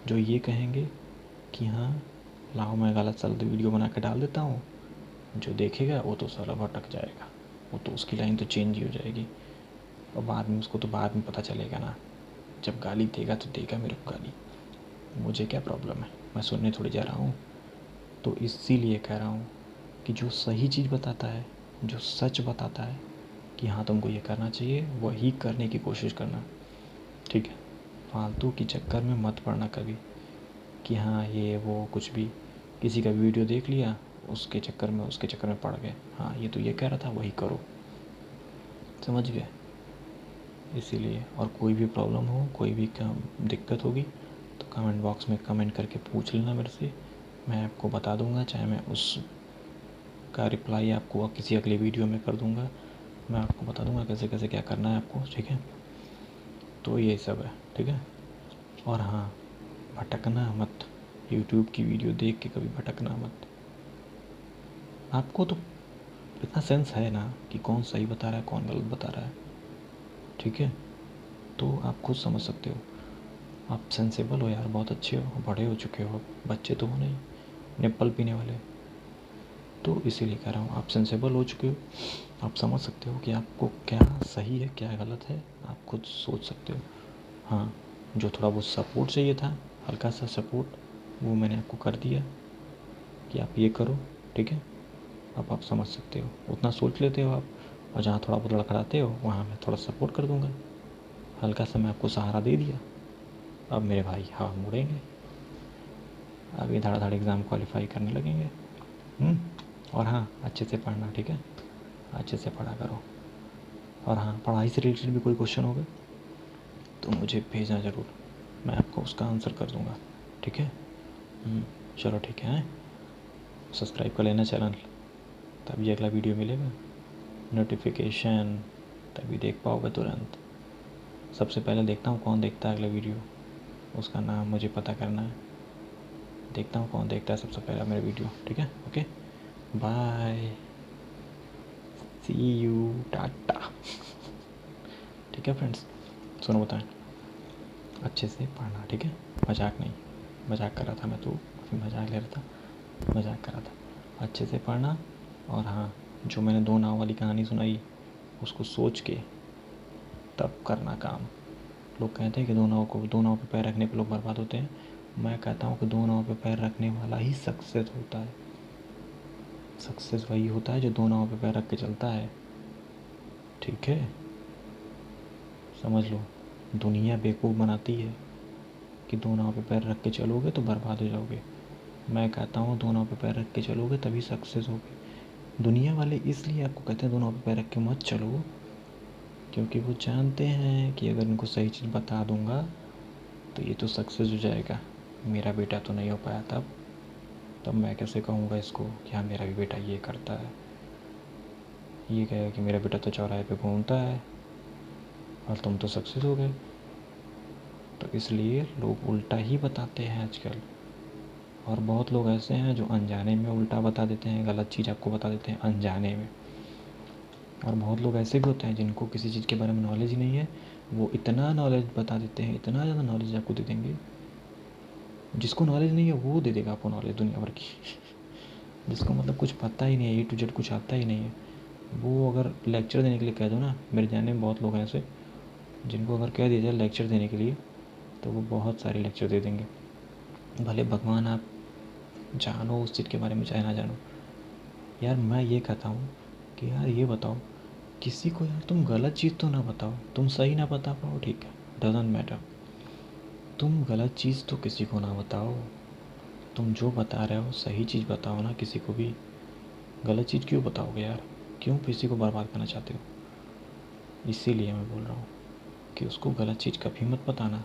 जो ये कहेंगे कि हाँ लाओ मैं गलत सलत वीडियो बना के डाल देता हूँ, जो देखेगा वो तो साला भटक जाएगा, वो तो उसकी लाइन तो चेंज ही हो जाएगी। और बाद में उसको तो बाद में पता चलेगा ना, जब गाली देगा तो देगा मेरे को गाली, मुझे क्या प्रॉब्लम है, मैं सुनने थोड़ी जा रहा हूँ। तो इसीलिए कह रहा हूँ कि जो सही चीज़ बताता है, जो सच बताता है कि हाँ तुमको ये करना चाहिए, वही करने की कोशिश करना, ठीक है। फालतू के चक्कर में मत पड़ना कभी कि हाँ ये वो कुछ भी, किसी का वीडियो देख लिया उसके चक्कर में पड़ गए, हाँ ये तो ये कह रहा था वही करो, समझ गए। इसीलिए, और कोई भी प्रॉब्लम हो, कोई भी दिक्कत होगी तो कमेंट बॉक्स में कमेंट करके पूछ लेना मेरे से, मैं आपको बता दूंगा, चाहे मैं उसका रिप्लाई आपको किसी अगले वीडियो में कर दूंगा, मैं आपको बता दूंगा कैसे कैसे क्या करना है आपको, ठीक है। तो ये सब है, ठीक है। और हाँ, भटकना मत, यूट्यूब की वीडियो देख के कभी भटकना मत। आपको तो इतना सेंस है ना कि कौन सही बता रहा है कौन गलत बता रहा है, ठीक है। तो आप खुद समझ सकते हो, आप सेंसेबल हो यार, बहुत अच्छे हो, बड़े हो चुके हो, बच्चे तो हो नहीं निप्पल पीने वाले। तो इसीलिए कह रहा हूँ, आप सेंसेबल हो चुके हो, आप समझ सकते हो कि आपको क्या सही है क्या गलत है, आप खुद सोच सकते हो। हाँ, जो थोड़ा बहुत सपोर्ट चाहिए था, हल्का सा सपोर्ट, वो मैंने आपको कर दिया कि आप ये करो, ठीक है। अब आप समझ सकते हो, उतना सोच लेते हो आप, और जहाँ थोड़ा बहुत लड़खड़ाते हो वहाँ मैं थोड़ा सपोर्ट कर दूँगा, हल्का सा मैं आपको सहारा दे दिया। अब मेरे भाई हवा मुड़ेंगे, अभी धड़ाधड़ एग्ज़ाम क्वालिफाई करने लगेंगे। और हाँ, अच्छे से पढ़ना, ठीक है, अच्छे से पढ़ा करो। और हाँ, पढ़ाई से रिलेटेड भी कोई क्वेश्चन होगा तो मुझे भेजना ज़रूर, मैं आपको उसका आंसर कर दूँगा, ठीक है। चलो ठीक है, सब्सक्राइब कर लेना चैनल, तभी अगला वीडियो मिलेगा, नोटिफिकेशन तभी देख पाओगे तुरंत। सबसे पहले देखता हूँ कौन देखता है अगला वीडियो, उसका नाम मुझे पता करना है, देखता हूँ कौन देखता है सबसे पहले मेरा वीडियो, ठीक है। Okay, bye, see you, ta-ta. ठीक है फ्रेंड्स, सुनो बताएं, अच्छे से पढ़ना, ठीक है, मजाक नहीं, मजाक कर रहा था मैं तो, अभी मजाक ले रहा था, मजाक कर रहा था, अच्छे से पढ़ना। और हाँ, जो मैंने 2 नाव वाली कहानी सुनाई उसको सोच के तब करना काम। लोग कहते हैं कि 2 नाव पे पैर रखने पे लोग बर्बाद होते हैं, मैं कहता हूँ कि 2 नाव पे पैर रखने वाला ही सक्सेस होता है। सक्सेस वही होता है जो 2 नाव पे पैर रख के चलता है, ठीक है। समझ लो, दुनिया बेवकूफ़ बनाती है कि 2 नाव पे पैर रख के चलोगे तो बर्बाद हो जाओगे, मैं कहता हूँ 2 नाव पे पैर रख के चलोगे तभी सक्सेस होगी। दुनिया वाले इसलिए आपको कहते हैं 2 नाव पे पैर रख के मत चलो, क्योंकि वो जानते हैं कि अगर इनको सही चीज़ बता दूंगा तो ये तो सक्सेस हो जाएगा, मेरा बेटा तो नहीं हो पाया, तब मैं कैसे कहूँगा इसको कि हाँ मेरा भी बेटा ये करता है। ये कहेगा कि मेरा बेटा तो चौराहे पे घूमता है और तुम तो सक्सेस हो गए, तो इसलिए लोग उल्टा ही बताते हैं आजकल। और बहुत लोग ऐसे हैं जो अनजाने में उल्टा बता देते हैं, गलत चीज़ आपको बता देते हैं अनजाने में। और बहुत लोग ऐसे भी होते हैं जिनको किसी चीज़ के बारे में नॉलेज ही नहीं है, वो इतना नॉलेज बता देते हैं, इतना ज़्यादा नॉलेज आपको दे देंगे। जिसको नॉलेज नहीं है वो दे देगा आपको नॉलेज दुनिया भर की। जिसको मतलब कुछ पता ही नहीं है, ए टू जेड कुछ आता ही नहीं है, वो अगर लेक्चर देने के लिए कह दो ना, मेरे जानने में बहुत लोग हैं ऐसे जिनको अगर कह दिया जाए लेक्चर देने के लिए तो वो बहुत सारे लेक्चर दे देंगे। भले भगवान आप जानो उस चीज़ के बारे में चाहे ना जानो। यार मैं ये कहता हूँ कि यार ये बताओ किसी को, यार तुम गलत चीज़ तो ना बताओ, तुम सही ना बता पाओ ठीक है, डजंट मैटर, तुम गलत चीज़ तो किसी को ना बताओ। तुम जो बता रहे हो सही चीज़ बताओ ना किसी को भी। गलत चीज़ क्यों बताओगे यार, क्यों किसी को बर्बाद करना चाहते हो। इसीलिए मैं बोल रहा हूँ कि उसको गलत चीज़ कभी मत बताना।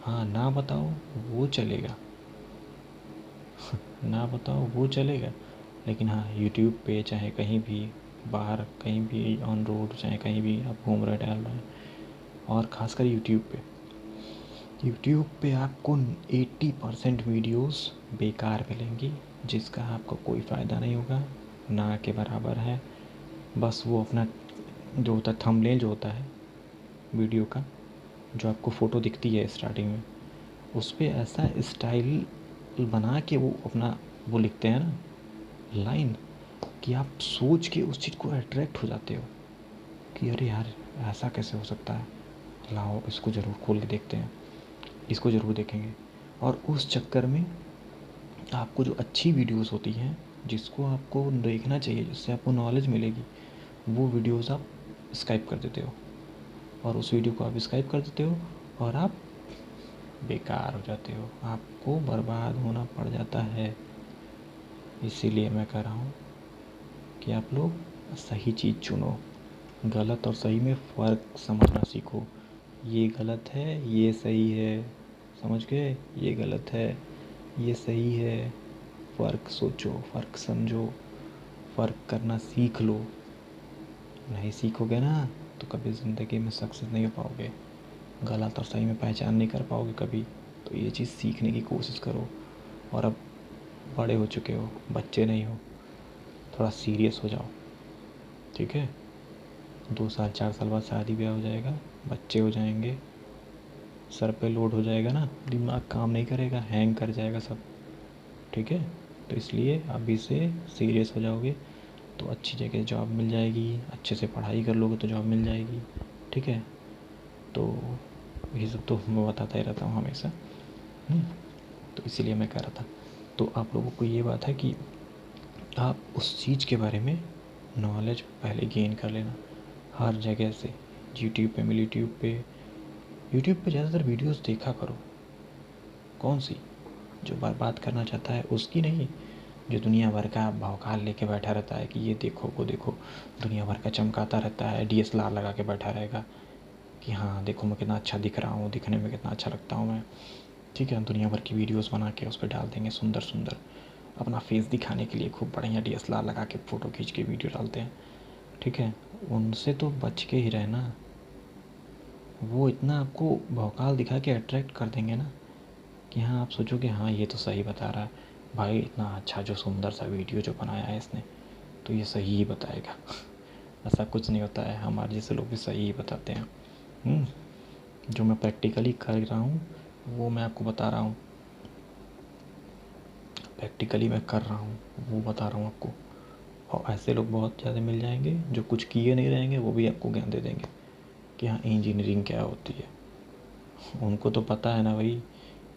हाँ ना बताओ वो चलेगा, ना बताओ वो चलेगा, लेकिन हाँ यूट्यूब पे चाहे कहीं भी बाहर कहीं भी ऑन रोड चाहे कहीं भी आप घूम रहे टहल रहे हैं, और ख़ासकर यूट्यूब पे आपको 80% वीडियोस बेकार मिलेंगी जिसका आपको कोई फ़ायदा नहीं होगा, ना के बराबर है। बस वो अपना जो होता है थंबनेल जो होता है वीडियो का, जो आपको फ़ोटो दिखती है स्टार्टिंग में, उस पर ऐसा स्टाइल बना के वो अपना वो लिखते हैं ना लाइन, कि आप सोच के उस चीज़ को अट्रैक्ट हो जाते हो कि अरे यार ऐसा कैसे हो सकता है, लाओ इसको ज़रूर खोल के देखते हैं, इसको ज़रूर देखेंगे। और उस चक्कर में आपको जो अच्छी वीडियोस होती हैं जिसको आपको देखना चाहिए, जिससे आपको नॉलेज मिलेगी, वो वीडियोस आप स्किप कर देते हो, और उस वीडियो को आप स्किप कर देते हो और आप बेकार हो जाते हो, आपको बर्बाद होना पड़ जाता है। इसीलिए मैं कह रहा हूँ कि आप लोग सही चीज़ चुनो, गलत और सही में फ़र्क समझना सीखो। ये गलत है ये सही है, समझ गए, ये गलत है ये सही है, फ़र्क सोचो, फ़र्क समझो, फ़र्क करना सीख लो। नहीं सीखोगे ना तो कभी ज़िंदगी में सक्सेस नहीं हो पाओगे, गलत और सही में पहचान नहीं कर पाओगे कभी। तो ये चीज़ सीखने की कोशिश करो। और अब बड़े हो चुके हो, बच्चे नहीं हो, थोड़ा सीरियस हो जाओ, ठीक है। 2 साल 4 साल बाद शादी ब्याह हो जाएगा, बच्चे हो जाएंगे, सर पे लोड हो जाएगा ना, दिमाग काम नहीं करेगा, हैंग कर जाएगा सब, ठीक है। तो इसलिए अभी से सीरियस हो जाओगे तो अच्छी जगह जॉब मिल जाएगी, अच्छे से पढ़ाई कर लोगे तो जॉब मिल जाएगी, ठीक है। तो ये सब तो मैं बताता ही रहता हूँ हमेशा। तो इसीलिए मैं कह रहा था, तो आप लोगों को ये बात है कि आप उस चीज़ के बारे में नॉलेज पहले गेन कर लेना हर जगह से। यूट्यूब पे मिल यूट्यूब पे ज़्यादातर वीडियोस देखा करो। कौन सी? जो बर्बाद करना चाहता है उसकी नहीं, जो दुनिया भर का भौकाल लेके बैठा रहता है कि ये देखो वो देखो, दुनिया भर का चमकाता रहता है, डीएसएलआर लगा के बैठा रहेगा कि हाँ देखो मैं कितना अच्छा दिख रहा हूँ, दिखने में कितना अच्छा लगता हूँ मैं, ठीक है। दुनिया भर की वीडियोस बना के उस पर डाल देंगे सुंदर सुंदर, अपना फेस दिखाने के लिए खूब बढ़िया डीएसएलआर लगा के फ़ोटो खींच के वीडियो डालते हैं, ठीक है। उनसे तो बच के ही रहना। वो इतना आपको भौकाल दिखा के अट्रैक्ट कर देंगे ना कि हाँ आप सोचोगे हाँ ये तो सही बता रहा है, भाई इतना अच्छा जो सुंदर सा वीडियो जो बनाया है इसने, तो ये सही ही बताएगा। ऐसा कुछ नहीं होता है, हमारे जैसे लोग भी सही ही बताते हैं। जो मैं प्रैक्टिकली कर रहा हूँ वो मैं आपको बता रहा हूँ, प्रैक्टिकली मैं कर रहा हूँ वो बता रहा हूँ आपको। और ऐसे लोग बहुत ज़्यादा मिल जाएंगे जो कुछ किए नहीं रहेंगे, वो भी आपको ज्ञान दे देंगे कि हाँ इंजीनियरिंग क्या होती है। उनको तो पता है ना भाई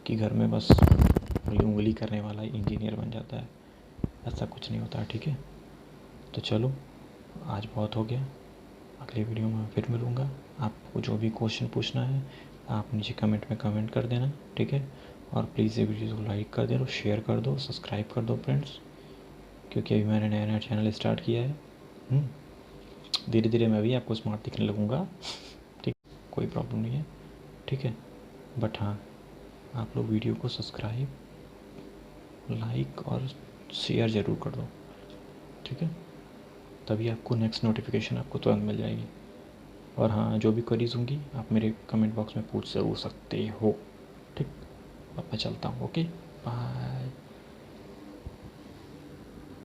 कि घर में बस उंगली करने वाला ही इंजीनियर बन जाता है, ऐसा कुछ नहीं होता है, ठीक है। तो चलो आज बहुत हो गया, अगली वीडियो में फिर मिलूँगा। आपको जो भी क्वेश्चन पूछना है आप नीचे कमेंट में कमेंट कर देना, ठीक है। और प्लीज़ ये वीडियो को लाइक कर दो, शेयर कर दो, सब्सक्राइब कर दो फ्रेंड्स, क्योंकि अभी मैंने नया नया चैनल स्टार्ट किया है। धीरे धीरे मैं भी आपको स्मार्ट दिखने लगूँगा, ठीक, कोई प्रॉब्लम नहीं है, ठीक है। बट हाँ आप लोग वीडियो को सब्सक्राइब, लाइक और शेयर ज़रूर कर दो, ठीक है। तभी आपको नेक्स्ट नोटिफिकेशन आपको तुरंत मिल जाएगी। और हाँ, जो भी क्वेरीज़ होंगी आप मेरे कमेंट बॉक्स में पूछ ज़रूर सकते हो। ठीक, अब मैं चलता हूँ। Okay, bye.